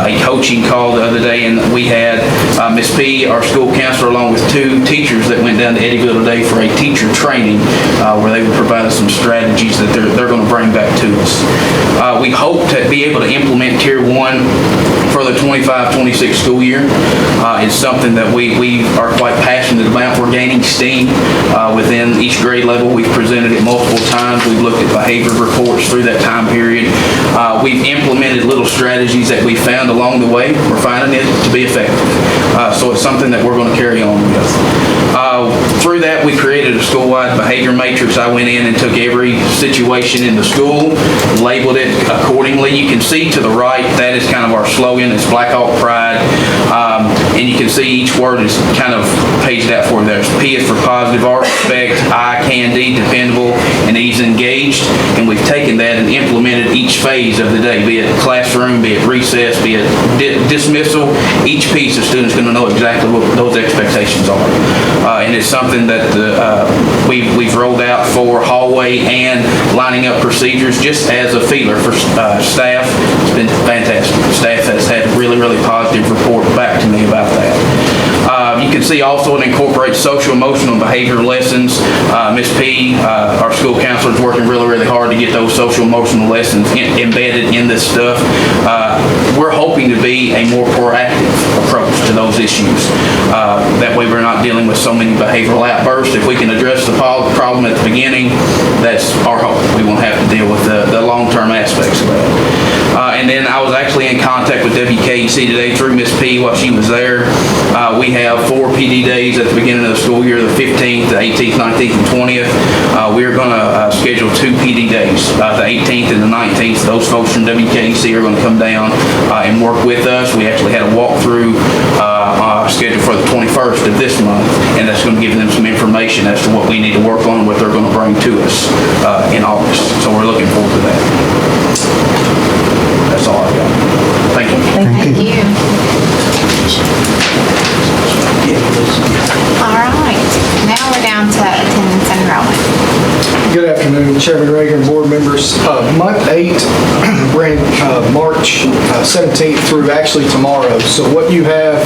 a coaching call the other day, and we had Miss P, our school counselor, along with 2 teachers that went down to Eddyville today for a teacher training where they would provide us some strategies that they're going to bring back to us. We hope to be able to implement Tier 1 for the 25-26 school year. It's something that we are quite passionate about. We're gaining steam within each grade level. We've presented it multiple times. We've looked at behavior reports through that time period. We've implemented little strategies that we found along the way. We're finding it to be effective. So it's something that we're going to carry on with. Through that, we created a school-wide behavior matrix. I went in and took every situation in the school, labeled it accordingly. You can see to the right, that is kind of our slogan. It's Black Hawk Pride. And you can see each word is kind of paged out for there. P is for positive, R, respect, I, can, D, dependable, and E is engaged. And we've taken that and implemented each phase of the day, be it classroom, be it recess, be it dismissal. Each piece of students going to know exactly what those expectations are. And it's something that we've rolled out for hallway and lining up procedures just as a feeler for staff. It's been fantastic. Staff has had really, really positive report back to me about that. You can see also it incorporates social, emotional, and behavioral lessons. Miss P, our school counselor, is working really, really hard to get those social, emotional lessons embedded in this stuff. We're hoping to be a more proactive approach to those issues. That way we're not dealing with so many behavioral outbursts. If we can address the problem at the beginning, that's our hope. We won't have to deal with the long-term aspects of that. And then I was actually in contact with WKEC today through Miss P while she was there. We have 4 PD days at the beginning of the school year, the 15th, the 18th, 19th, and 20th. We are going to schedule 2 PD days, the 18th and the 19th. Those folks from WKEC are going to come down and work with us. We actually had a walkthrough scheduled for the 21st of this month, and that's going to give them some information as to what we need to work on and what they're going to bring to us in August. So we're looking forward to that. That's all I've got. Thank you. Thank you. All right, now we're down to attendance and enrollment. Good afternoon, Chairman Reagan, board members. Month 8 ran March 17th through actually tomorrow. So what you have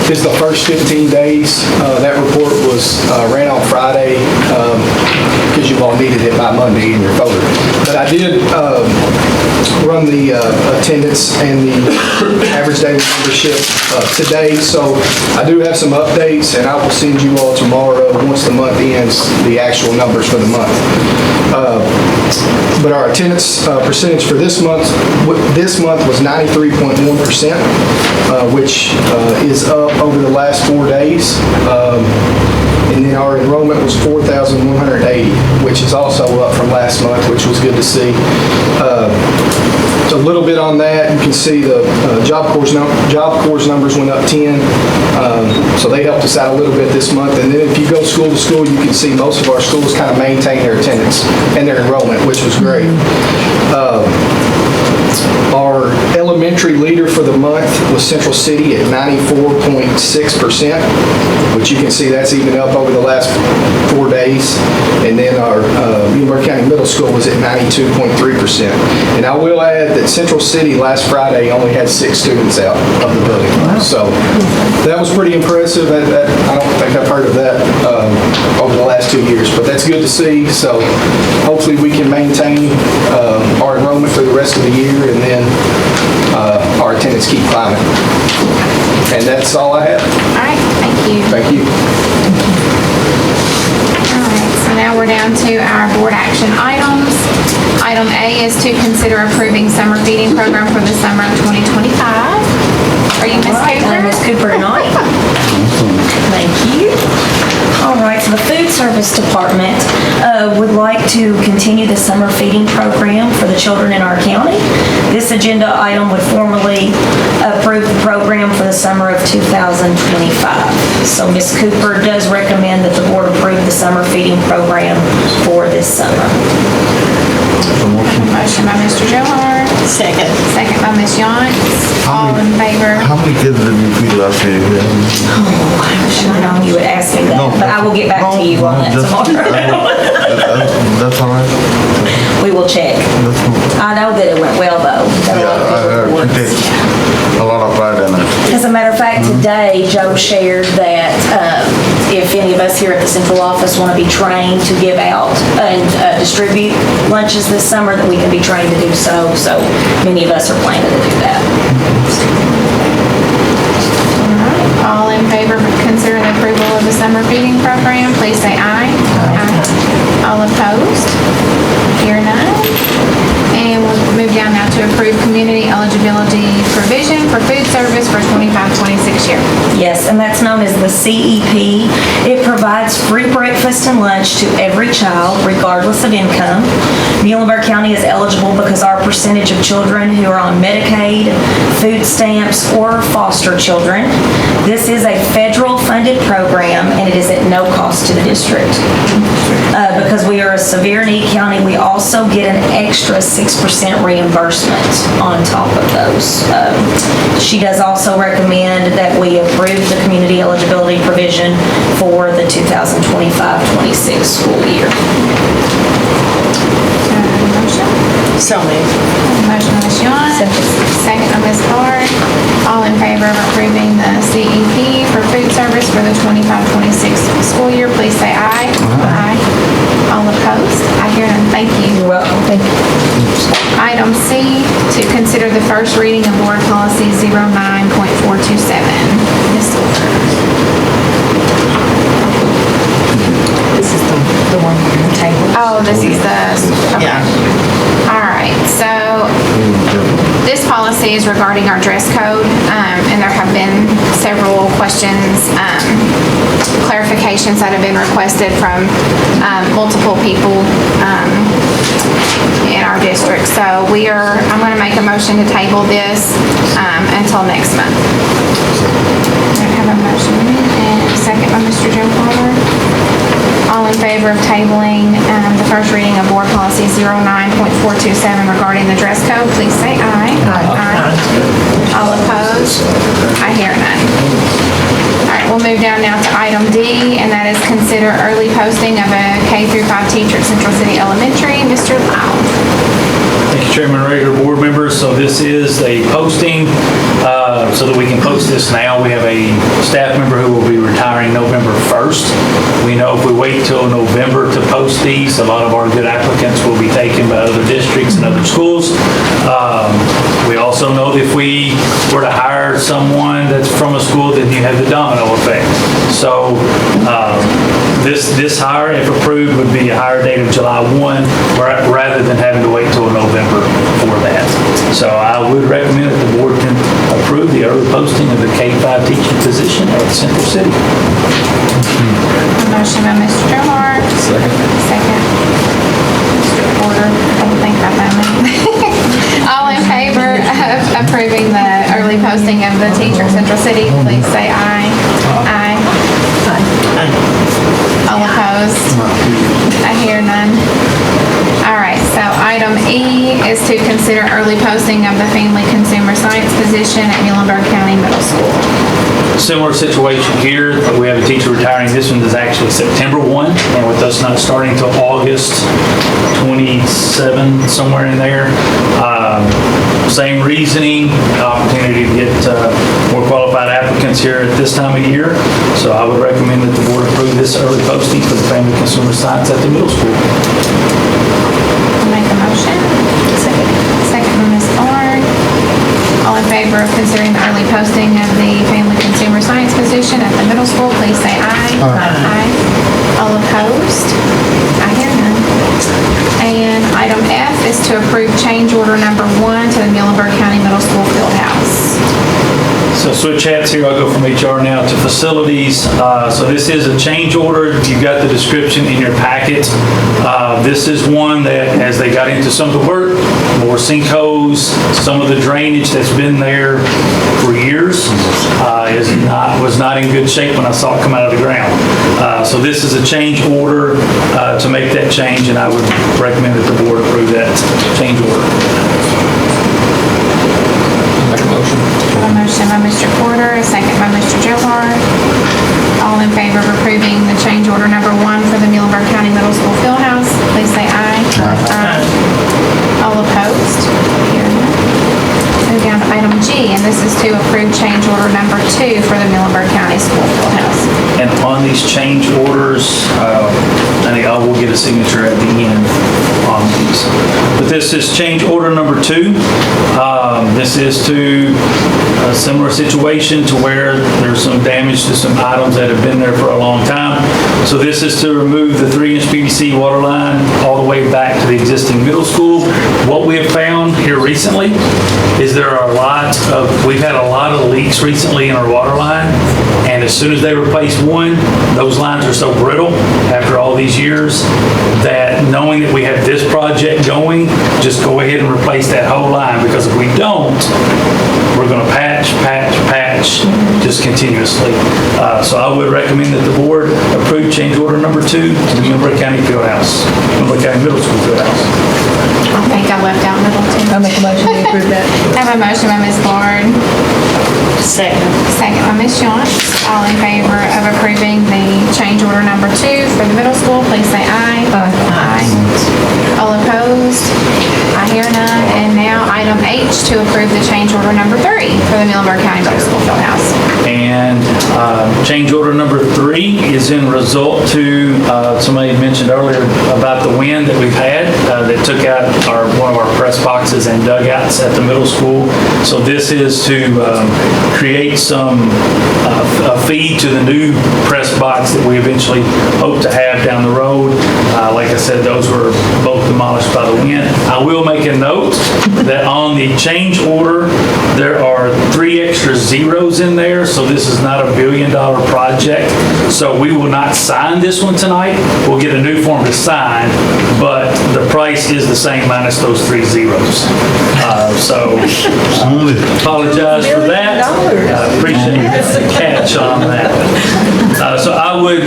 is the first 15 days. That report was ran on Friday because you all needed it by Monday in your folder. But I did run the attendance and the average daily membership today. So I do have some updates, and I will send you all tomorrow, once the month ends, the actual numbers for the month. But our attendance percentage for this month was 93.1%, which is up over the last 4 days. And then our enrollment was 4,180, which is also up from last month, which was good to see. A little bit on that, you can see the Job Corps numbers went up 10, so they helped us out a little bit this month. And then if you go school to school, you can see most of our schools kind of maintain their attendance and their enrollment, which was great. Our elementary leader for the month with Central City at 94.6%, which you can see that's even up over the last 4 days. And then our Muhlenberg County Middle School was at 92.3%. And I will add that Central City last Friday only had 6 students out of the building. So that was pretty impressive. I don't think I've heard of that over the last 2 years, but that's good to see. So hopefully we can maintain our enrollment through the rest of the year, and then our attendance keep climbing. And that's all I have. All right, thank you. Thank you. All right, so now we're down to our board action items. Item A is to consider approving summer feeding program for the summer of 2025. Are you Ms. Cooper? I'm Ms. Cooper tonight. Thank you. All right, so the Food Service Department would like to continue the summer feeding program for the children in our county. This agenda item would formally approve the program for the summer of 2025. So Ms. Cooper does recommend that the board approve the summer feeding program for this summer. Motion by Mr. Johar. Second. Second by Ms. Yance. All in favor? How many kids did you feed last year? I should have known you would ask me that, but I will get back to you on that tomorrow. That's all right. We will check. I know that it went well, though. Yeah, I heard you take a lot of pride in it. As a matter of fact, today, Joe shared that if any of us here at the central office want to be trained to give out and distribute lunches this summer, that we can be trained to do so. So many of us are planning to do that. All in favor of considering the approval of the summer feeding program, please say aye. Aye. All opposed? Hear none. And we'll move down now to approve community eligibility provision for food service for 25-26 year. Yes, and that's known as the CEP. It provides free breakfast and lunch to every child, regardless of income. Muhlenberg County is eligible because our percentage of children who are on Medicaid, food stamps, or foster children. This is a federal funded program, and it is at no cost to the district. Because we are a severe need county, we also get an extra 6% reimbursement on top of those. She does also recommend that we approve the community eligibility provision for the 2025-26 school year. Motion? So moved. Motion by Ms. Yance. Second by Ms. Carr. All in favor of approving the CEP for food service for the 25-26 school year, please say aye. Aye. All opposed? I hear none. Thank you. You're welcome. Thank you. Item C, to consider the first reading of Board Policy 09.427. Ms. Silver. This is the one you're going to table. Oh, this is the, okay. Yeah. All right, so this policy is regarding our dress code, and there have been several questions, clarifications that have been requested from multiple people in our district. So I'm going to make a motion to table this until next month. I have a motion and a second by Mr. Joe Palmer. All in favor of tabling the first reading of Board Policy 09.427 regarding the dress code, please say aye. Aye. All opposed? I hear none. All right, we'll move down now to item D, and that is consider early posting of a K-5 teacher at Central City Elementary. Mr. Lau. Thank you, Chairman, regular board members. So this is a posting, so that we can post this now. We have a staff member who will be retiring November 1st. We know if we wait till November to post these, a lot of our good applicants will be taken by other districts and other schools. We also know that if we were to hire someone that's from a school, then you have the domino effect. So this hire, if approved, would be a hire date of July 1 rather than having to wait till November for that. So I would recommend that the board can approve the early posting of the K-5 teaching position at Central City. A motion by Mr. Johar. Second. Mr. Porter. Don't think about that one. All in favor of approving the early posting of the teacher at Central City, please say aye. Aye. All opposed? I hear none. All right, so item E is to consider early posting of the Family Consumer science position at Muhlenberg County Middle School. Similar situation here, but we have a teacher retiring. This one is actually September 1, and with us not starting until August 27, somewhere in there. Same reasoning, opportunity to get more qualified applicants here at this time of year. So I would recommend that the board approve this early posting for the family consumer science at the middle school. I'll make a motion. Second from Ms. Barr. All in favor of considering the early posting of the family consumer science position at the middle school, please say aye. Aye. All opposed? I hear none. And item F is to approve change order number 1 to the Muhlenberg County Middle School field house. So switch hats here, I'll go from HR now to facilities. So this is a change order. You've got the description in your packet. This is one that, as they got into some of the work, more sinkholes, some of the drainage that's been there for years was not in good shape when I saw it come out of the ground. So this is a change order to make that change, and I would recommend that the board approve that change order. A motion by Mr. Porter, a second by Mr. Johar. All in favor of approving the change order number 1 for the Muhlenberg County Middle School field house, please say aye. Aye. All opposed? Hear none. Move down to item G, and this is to approve change order number 2 for the Muhlenberg County School field house. And on these change orders, I will get a signature at the end on these. But this is change order number 2. This is to a similar situation to where there's some damage to some items that have been there for a long time. So this is to remove the 3-inch PVC water line all the way back to the existing middle school. What we have found here recently is we've had a lot of leaks recently in our water line, and as soon as they replace one, those lines are so brittle after all these years that knowing that we have this project going, just go ahead and replace that whole line, because if we don't, we're going to patch just continuously. So I would recommend that the board approve change order number 2 to the Muhlenberg County Muhlenberg County Middle School field house. I think I left out Middleton. I'll make a motion to approve that. I have a motion by Ms. Lord. Second. Second by Ms. Yance. All in favor of approving the change order number 2 for the middle school, please say aye. Aye. All opposed? I hear none. And now item H, to approve the change order number 3 for the Muhlenberg County Middle School field house. And change order number 3 is in result to, somebody had mentioned earlier about the wind that we've had that took out one of our press boxes and dugouts at the middle school. So this is to create a feed to the new press box that we eventually hope to have down the road. Like I said, those were both demolished by the wind. I will make a note that on the change order, there are 3 extra zeros in there, so this is not a $1 billion project. So we will not sign this one tonight. We'll get a new form to sign, but the price is the same minus those 3 zeros. So apologize for that. I appreciate the catch on that. So I would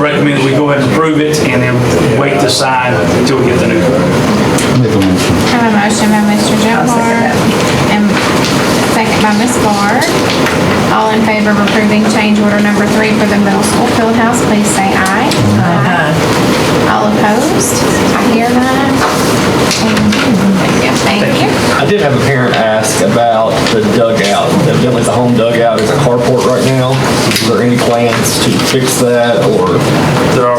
recommend that we go ahead and approve it and then wait to sign until we get the new form. I have a motion by Mr. Johar and second by Ms. Barr. All in favor of approving change order number 3 for the middle school field house, please say aye. Aye. All opposed? I hear none. Thank you. I did have a parent ask about the dugout. Evidently the home dugout is a carport right now. Is there any plans to fix that, or?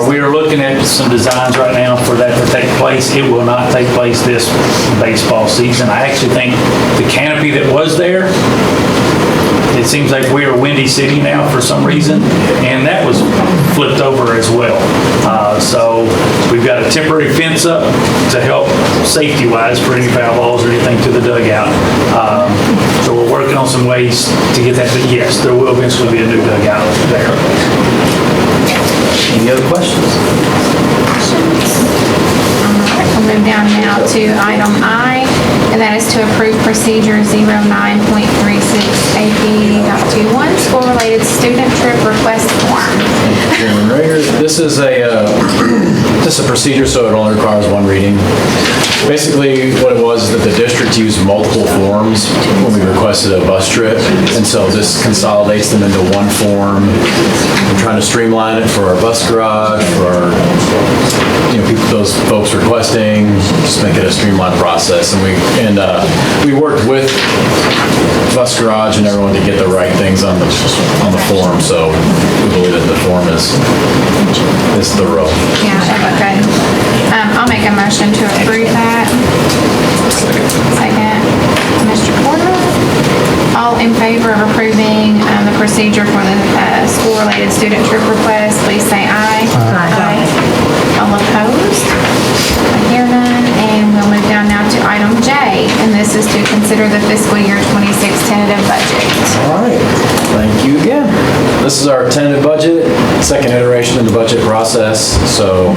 We are looking at some designs right now for that to take place. It will not take place this baseball season. I actually think the canopy that was there, it seems like we are Windy City now for some reason, and that was flipped over as well. So we've got a temporary fence up to help safety-wise for any foul balls or anything to the dugout. So we're working on some ways to get that, but yes, there will eventually be a new dugout there. Any other questions? We'll move down now to item I, and that is to approve procedure 09.36 AP.21, school-related student trip request form. Chairman Rager, this is a just a procedure, so it only requires one reading. Basically, what it was is that the district used multiple forms when we requested a bus trip, and so this consolidates them into one form. We're trying to streamline it for our bus garage, for our, those folks requesting, just make it a streamlined process. And we worked with bus garage and everyone to get the right things on the form, so we believe that the form is thorough. Yeah, okay. I'll make a motion to approve that. Second, Mr. Porter. All in favor of approving the procedure for the school-related student trip request, please say aye. Aye. All opposed? I hear none, and we'll move down now to item J, and this is to consider the fiscal year 26 tentative budget. All right, thank you again. This is our tentative budget, second iteration in the budget process. So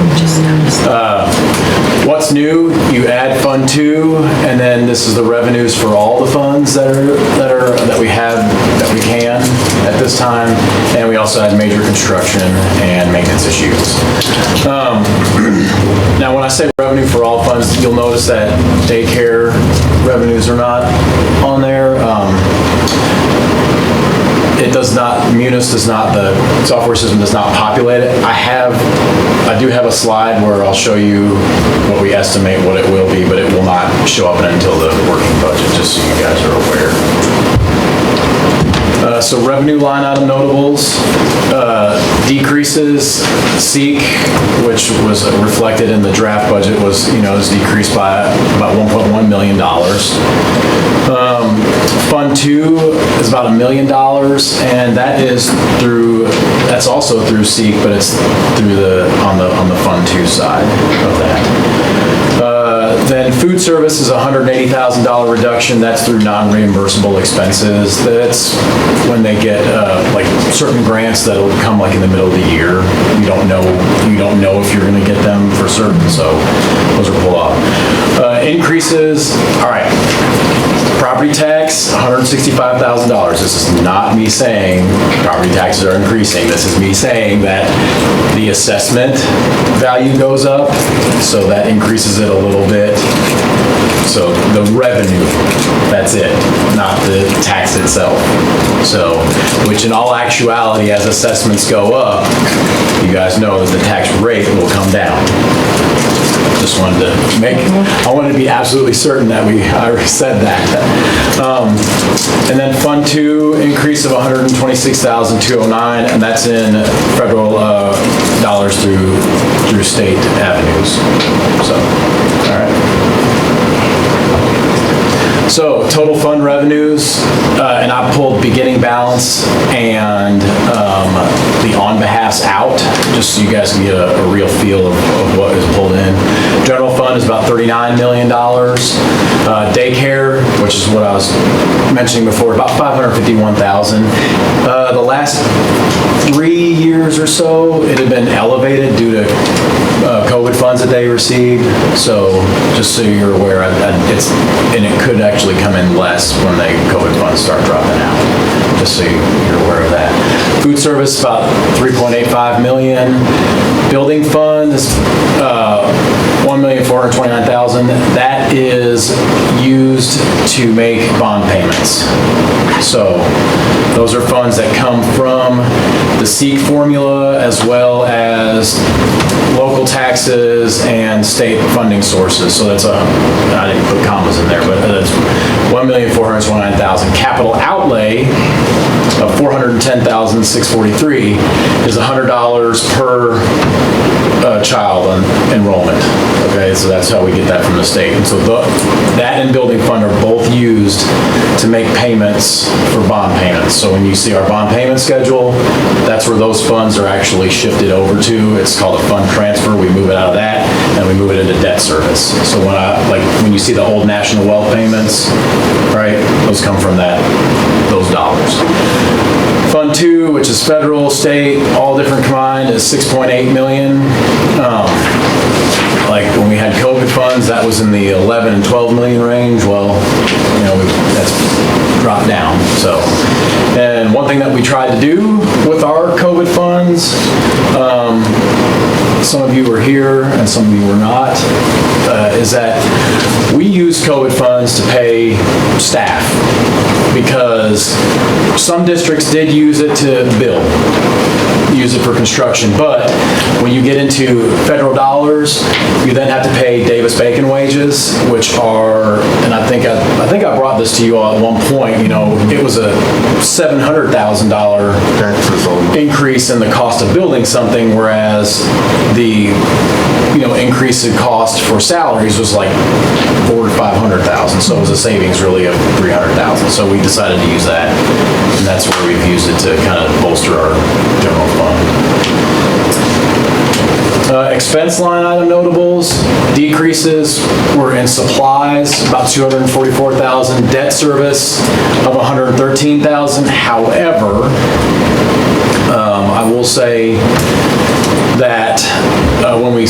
what's new? You add Fund 2, and then this is the revenues for all the funds that we can at this time, and we also had major construction and maintenance issues. Now, when I say revenue for all funds, you'll notice that daycare revenues are not on there. It does not, Munis does not, the software system does not populate it. I do have a slide where I'll show you what we estimate what it will be, but it will not show up until the working budget, just so you guys are aware. So revenue line item notables, decreases, SEEK, which was reflected in the draft budget, was decreased by about $1.1 million. Fund 2 is about $1 million, and that's also through SEEK, but it's through on the Fund 2 side of that. Then food service is a $180,000 reduction. That's through non-reimbursable expenses. That's when they get like certain grants that'll come like in the middle of the year. You don't know if you're going to get them for certain, so those are pulled off. Increases. All right. Property tax, $165,000. This is not me saying property taxes are increasing. This is me saying that the assessment value goes up, so that increases it a little bit. So the revenue, that's it, not the tax itself. So, which in all actuality, as assessments go up, you guys know that the tax rate will come down. Just wanted to I wanted to be absolutely certain that I said that. And then Fund 2, increase of $126,209, and that's in federal dollars through state avenues. So, all right. So total fund revenues, and I pulled beginning balance and the on behalfs out, just so you guys can get a real feel of what is pulled in. General fund is about $39 million. Daycare, which is what I was mentioning before, about $551,000. The last 3 years or so, it had been elevated due to COVID funds that they received. So just so you're aware, and it could actually come in less when the COVID funds start dropping out. Just so you're aware of that. Food service, about $3.85 million. Building fund is $1,429,000. That is used to make bond payments. So those are funds that come from the SEEK formula as well as local taxes and state funding sources. So that's I didn't put commas in there, but that's $1,429,000. Capital outlay of $410,643 is $100 per child enrollment. Okay, so that's how we get that from the state. And so that and building fund are both used to make payments for bond payments. So when you see our bond payment schedule, that's where those funds are actually shifted over to. It's called a fund transfer. We move it out of that and we move it into debt service. So when you see the old national wealth payments, right, those come from those dollars. Fund 2, which is federal, state, all different combined, is $6.8 million. Like when we had COVID funds, that was in the 11 and 12 million range. Well, that's dropped down. So, and one thing that we tried to do with our COVID funds, some of you were here and some of you were not, is that we use COVID funds to pay staff because some districts did use it to build, use it for construction, but when you get into federal dollars, you then have to pay Davis-Bacon wages, which are, and I think I brought this to you all at one point, it was a $700,000 increase in the cost of building something, whereas the increase in cost for salaries was like $400,000 to $500,000, so it was a savings really of $300,000. So we decided to use that, and that's where we've used it to kind of bolster our general fund. Expense line item notables, decreases were in supplies, about $244,000, debt service of $113,000. However, I will say that when we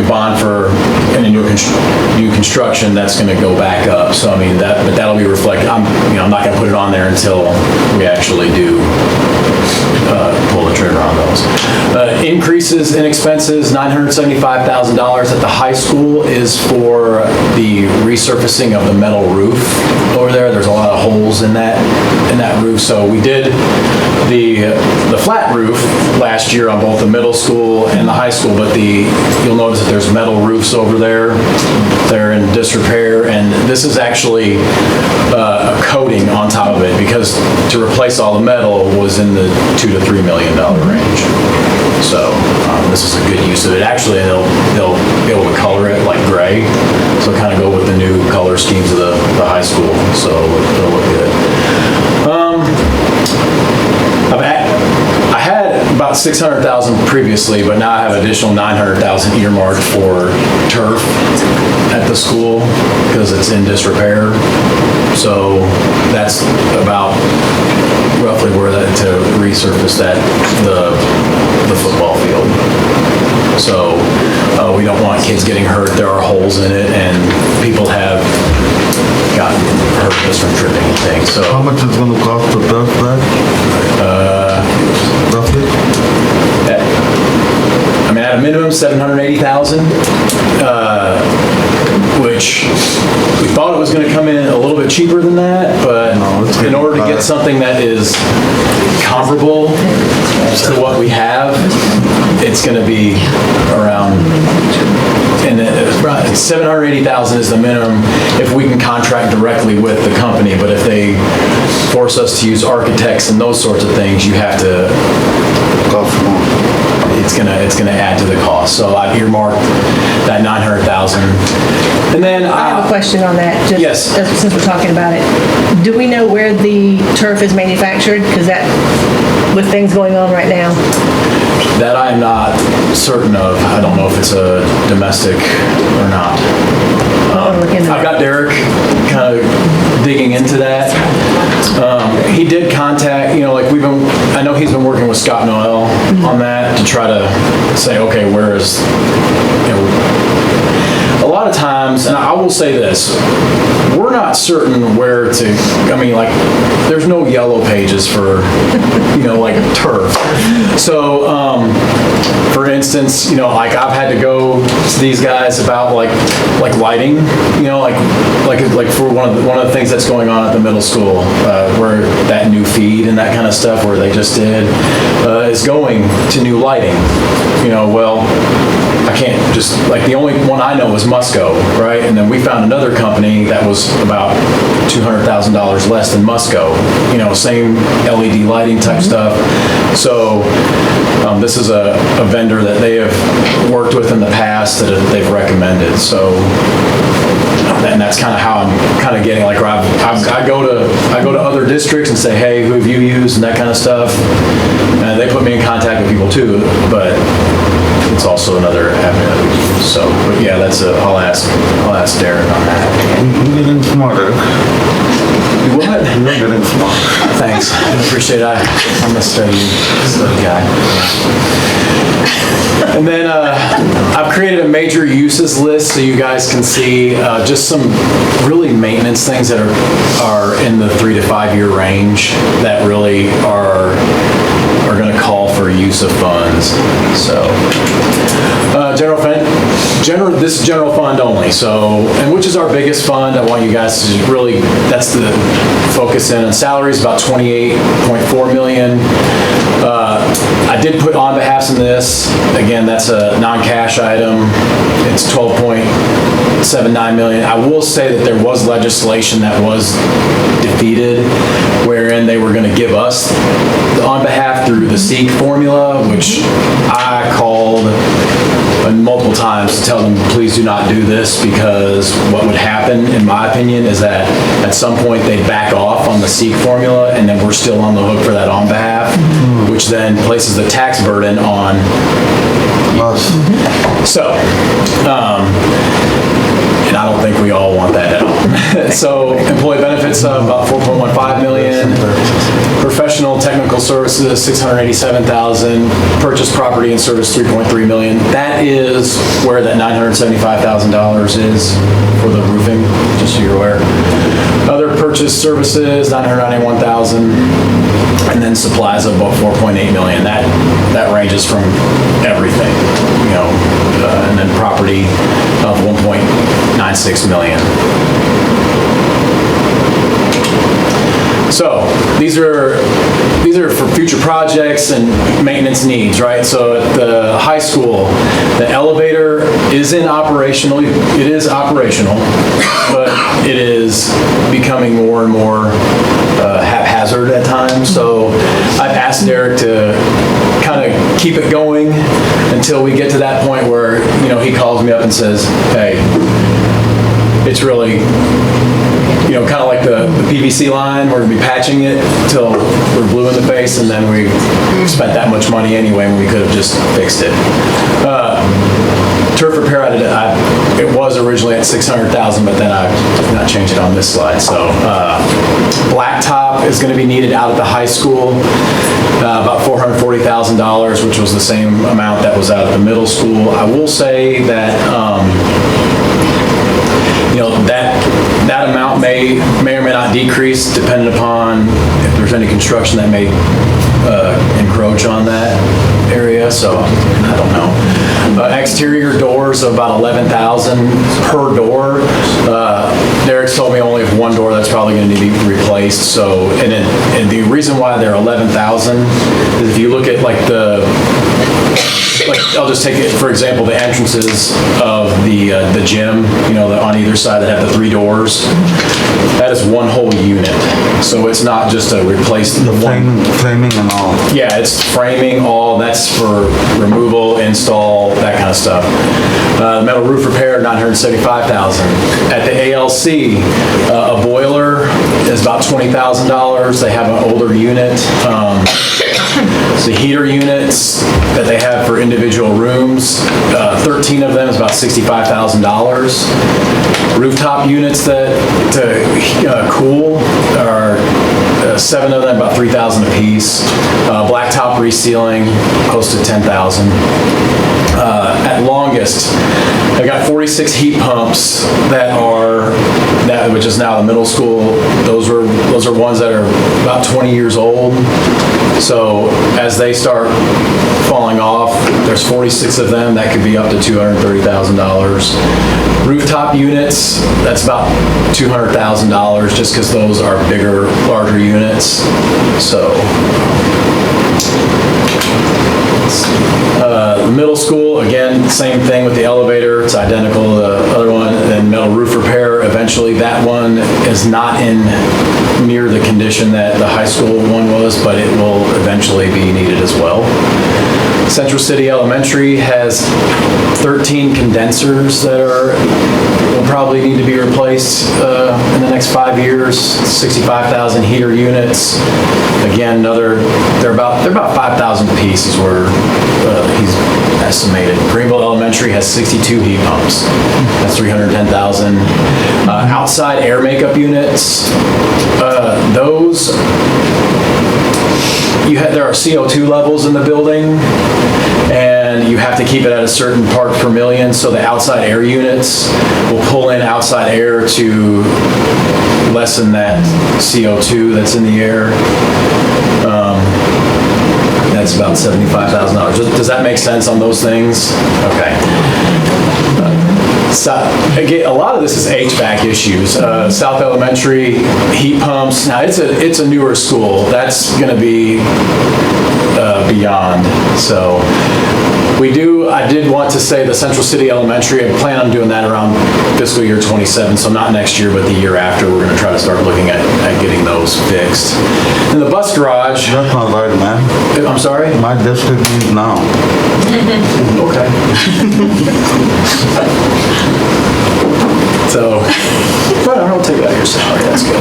bond for any new construction, that's going to go back up. So I mean but that'll be reflected. I'm not going to put it on there until we actually do pull the trigger on those. Increases in expenses, $975,000 at the high school is for the resurfacing of the metal roof over there. There's a lot of holes in that roof. So we did the flat roof last year on both the middle school and the high school, but you'll notice that there's metal roofs over there. They're in disrepair, and this is actually a coating on top of it because to replace all the metal was in the $2 to $3 million range. So this is a good use of it. Actually, they'll be able to color it like gray, so kind of go with the new color schemes of the high school. So it'll look good. I had about $600,000 previously, but now I have additional $900,000 earmarked for turf at the school because it's in disrepair. So that's about roughly where to resurface the football field. So we don't want kids getting hurt. There are holes in it, and people have gotten hurt just from tripping and things. So how much is it going to cost to turf that? Roughly? I mean, at a minimum, $780,000, which we thought it was going to come in a little bit cheaper than that, but in order to get something that is comparable to what we have, it's going to be around, and $780,000 is the minimum if we can contract directly with the company, but if they force us to use architects and those sorts of things, you have to cost more. It's gonna add to the cost. So I've earmarked that $900,000. And then I have a question on that. Yes. Since we're talking about it, do we know where the turf is manufactured? Because that, with things going on right now. That I am not certain of. I don't know if it's a domestic or not. I've got Derek kind of digging into that. He did contact, I know he's been working with Scott Noel on that to try to say, okay, where is, a lot of times, and I will say this, we're not certain where to, there's no yellow pages for, like turf. So, for instance, I've had to go to these guys about like lighting, like for one of the things that's going on at the middle school, where that new feed and that kind of stuff where they just did, is going to new lighting. Well, I can't just, the only one I know is Musco, right? And then we found another company that was about $200,000 less than Musco, same LED lighting type stuff. So this is a vendor that they have worked with in the past that they've recommended. So, and that's kind of how I'm kind of getting, I go to other districts and say, hey, who have you used and that kind of stuff. And they put me in contact with people too, but it's also another avenue that we use. So, but yeah, I'll ask Darren on that. You're getting smarter. What? You're getting smarter. Thanks. I appreciate it. I'm a study guy. And then I've created a major uses list so you guys can see just some really maintenance things that are in the 3 to 5 year range that really are going to call for for use of funds. So, this is general fund only. So, and which is our biggest fund. I want you guys to just really, that's the focus in. And salaries about 28.4 million. I did put on behalfs in this. Again, that's a non-cash item. It's 12.79 million. I will say that there was legislation that was defeated wherein they were going to give us the on behalf through the SEEK formula, which I called multiple times to tell them, please do not do this, because what would happen, in my opinion, is that at some point they'd back off on the SEEK formula, and then we're still on the hook for that on behalf, which then places the tax burden on us. So, and I don't think we all want that at all. So employee benefits about 4.15 million, professional technical services 687,000, purchase property and service 3.3 million. That is where that $975,000 is for the roofing, just so you're aware. Other purchase services 991,000, and then supplies of about 4.8 million. That ranges from everything, and then property of 1.96 million. So these are for future projects and maintenance needs, right? So at the high school, the elevator is operational, but it is becoming more and more haphazard at times. So I've asked Derek to kind of keep it going until we get to that point where, he calls me up and says, hey, it's really, kind of like the PVC line, we're gonna be patching it until we're blue in the face, and then we spent that much money anyway when we could have just fixed it. Turf repair, it was originally at 600,000, but then I did not change it on this slide. So blacktop is gonna be needed out at the high school, about $440,000, which was the same amount that was out at the middle school. I will say that, that amount may or may not decrease depending upon if there's any construction that may encroach on that area, so I don't know. Exterior doors of about 11,000 per door. Derek's told me only if one door that's probably going to need to be replaced. So, and the reason why they're 11,000 is if you look at I'll just take it, for example, the entrances of the gym, on either side that have the 3 doors. That is one whole unit. So it's not just a replace the framing and all. Yeah, it's framing, all, that's for removal, install, that kind of stuff. Metal roof repair, $975,000. At the ALC, a boiler is about $20,000. They have an older unit. The heater units that they have for individual rooms, 13 of them is about $65,000. Rooftop units that to cool are 7 of them, about $3,000 a piece. Blacktop resealing, close to $10,000. At longest, I got 46 heat pumps which is now the middle school. Those are ones that are about 20 years old. So as they start falling off, there's 46 of them. That could be up to $230,000. Rooftop units, that's about $200,000 just because those are bigger, larger units. So. Middle school, again, same thing with the elevator. It's identical to the other one. And metal roof repair, eventually that one is not in near the condition that the high school one was, but it will eventually be needed as well. Central City Elementary has 13 condensers that will probably need to be replaced in the next 5 years. 65,000 heater units. Again, they're about 5,000 pieces where he's estimated. Greenville Elementary has 62 heat pumps. That's 310,000. Outside air makeup units, those. There are CO2 levels in the building, and you have to keep it at a certain part per million, so the outside air units will pull in outside air to lessen that CO2 that's in the air. it's about $75,000. Does that make sense on those things? Okay. So, again, a lot of this is HVAC issues. South Elementary, heat pumps. Now, it's a newer school. That's going to be beyond. So, I did want to say the Central City Elementary, I plan on doing that around fiscal year 27, so not next year, but the year after, we're going to try to start looking at getting those fixed. And the bus garage. That's not right, man. I'm sorry? My district needs now. Okay. So, but I don't take it out of your salary, that's good.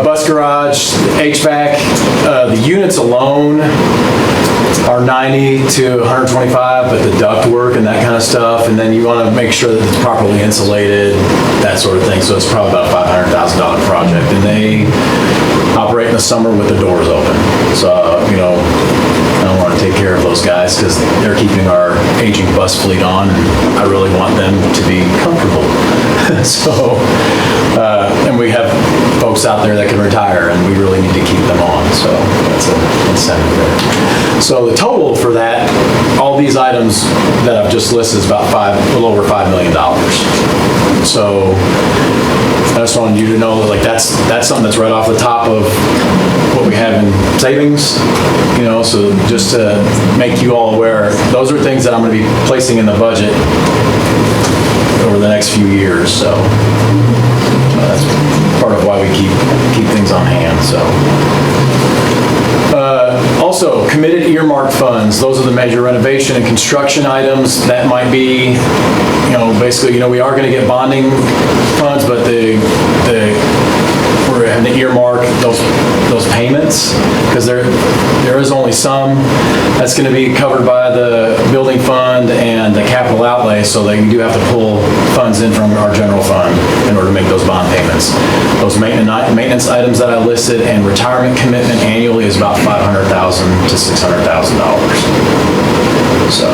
Bus garage, HVAC, the units alone are 90 to 125, but the duct work and that kind of stuff, and then you want to make sure that it's properly insulated, that sort of thing, so it's probably about a $500,000 project, and they operate in the summer with the doors open. So, I don't want to take care of those guys because they're keeping our aging bus fleet on, and I really want them to be comfortable. So, and we have folks out there that can retire, and we really need to keep them on, so that's an incentive there. So the total for that, all these items that I've just listed is about a little over $5 million. So I just wanted you to know that that's something that's right off the top of what we have in savings, so just to make you all aware, those are things that I'm going to be placing in the budget over the next few years, so that's part of why we keep things on hand, so. Also, committed earmarked funds, those are the major renovation and construction items. That might be, basically, we are going to get bonding funds, but we're having to earmark those payments, because there is only some that's going to be covered by the building fund and the capital outlay, so that you do have to pull funds in from our general fund in order to make those bond payments. Those maintenance items that I listed and retirement commitment annually is about $500,000 to $600,000. So,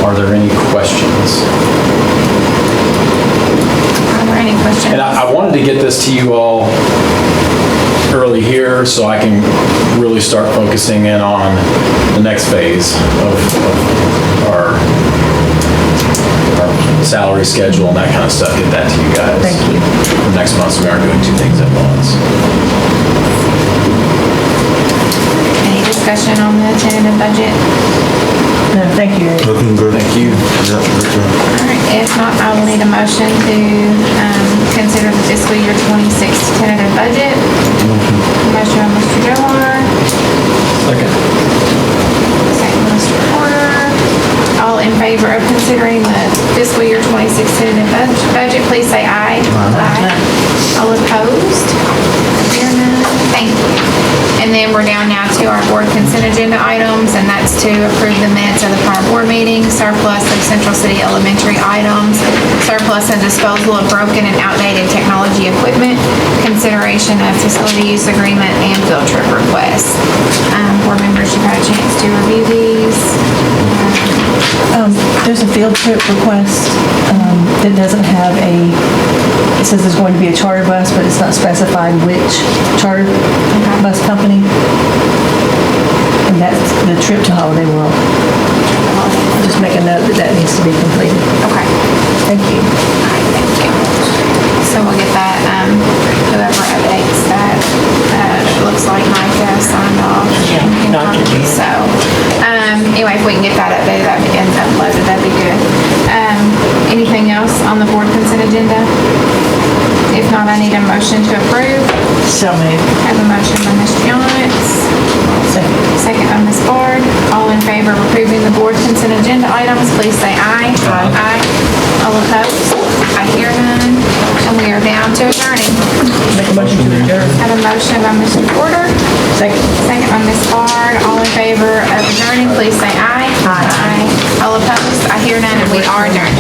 are there any questions? Are there any questions? And I wanted to get this to you all early here so I can really start focusing in on the next phase of our salary schedule and that kind of stuff, get that to you guys. Thank you. For next month, so we aren't doing two things at once. Any discussion on the tentative budget? No, thank you. Looking good. Thank you. Yeah, good job. All right, if not, I will need a motion to consider the fiscal year 26 tentative budget. Motion by Mr. Joar. Second. Second by Mr. Porter. All in favor of considering the fiscal year 26 tentative budget, please say aye. Aye. All opposed? Hear none. Thank you. And then we're down now to our board consent agenda items, and that's to approve the minutes of the prior board meeting, surplus of Central City Elementary items, surplus and disposal of broken and outdated technology equipment, consideration of facility use agreement, and field trip requests. Board members, you've had a chance to review these. There's a field trip request that doesn't have it says there's going to be a charter bus, but it's not specified which charter bus company. And that's the trip to Holiday World. I'll just make a note that needs to be completed. Okay. Thank you. All right, thank you. So we'll get that, whoever updates that, it looks like Micah signed off. So, anyway, if we can get that updated and uploaded, that'd be good. Anything else on the board consent agenda? If not, I need a motion to approve. So moved. Have a motion by Ms. Jones. Second by Ms. Bard. All in favor of approving the board consent agenda items, please say aye. Aye. All opposed? I hear none. And we are down to adjourning. Make a motion to adjourn. Have a motion by Mr. Porter. Second. Second by Ms. Bard. All in favor of adjourning, please say aye. Aye. All opposed? I hear none, and we are adjourned.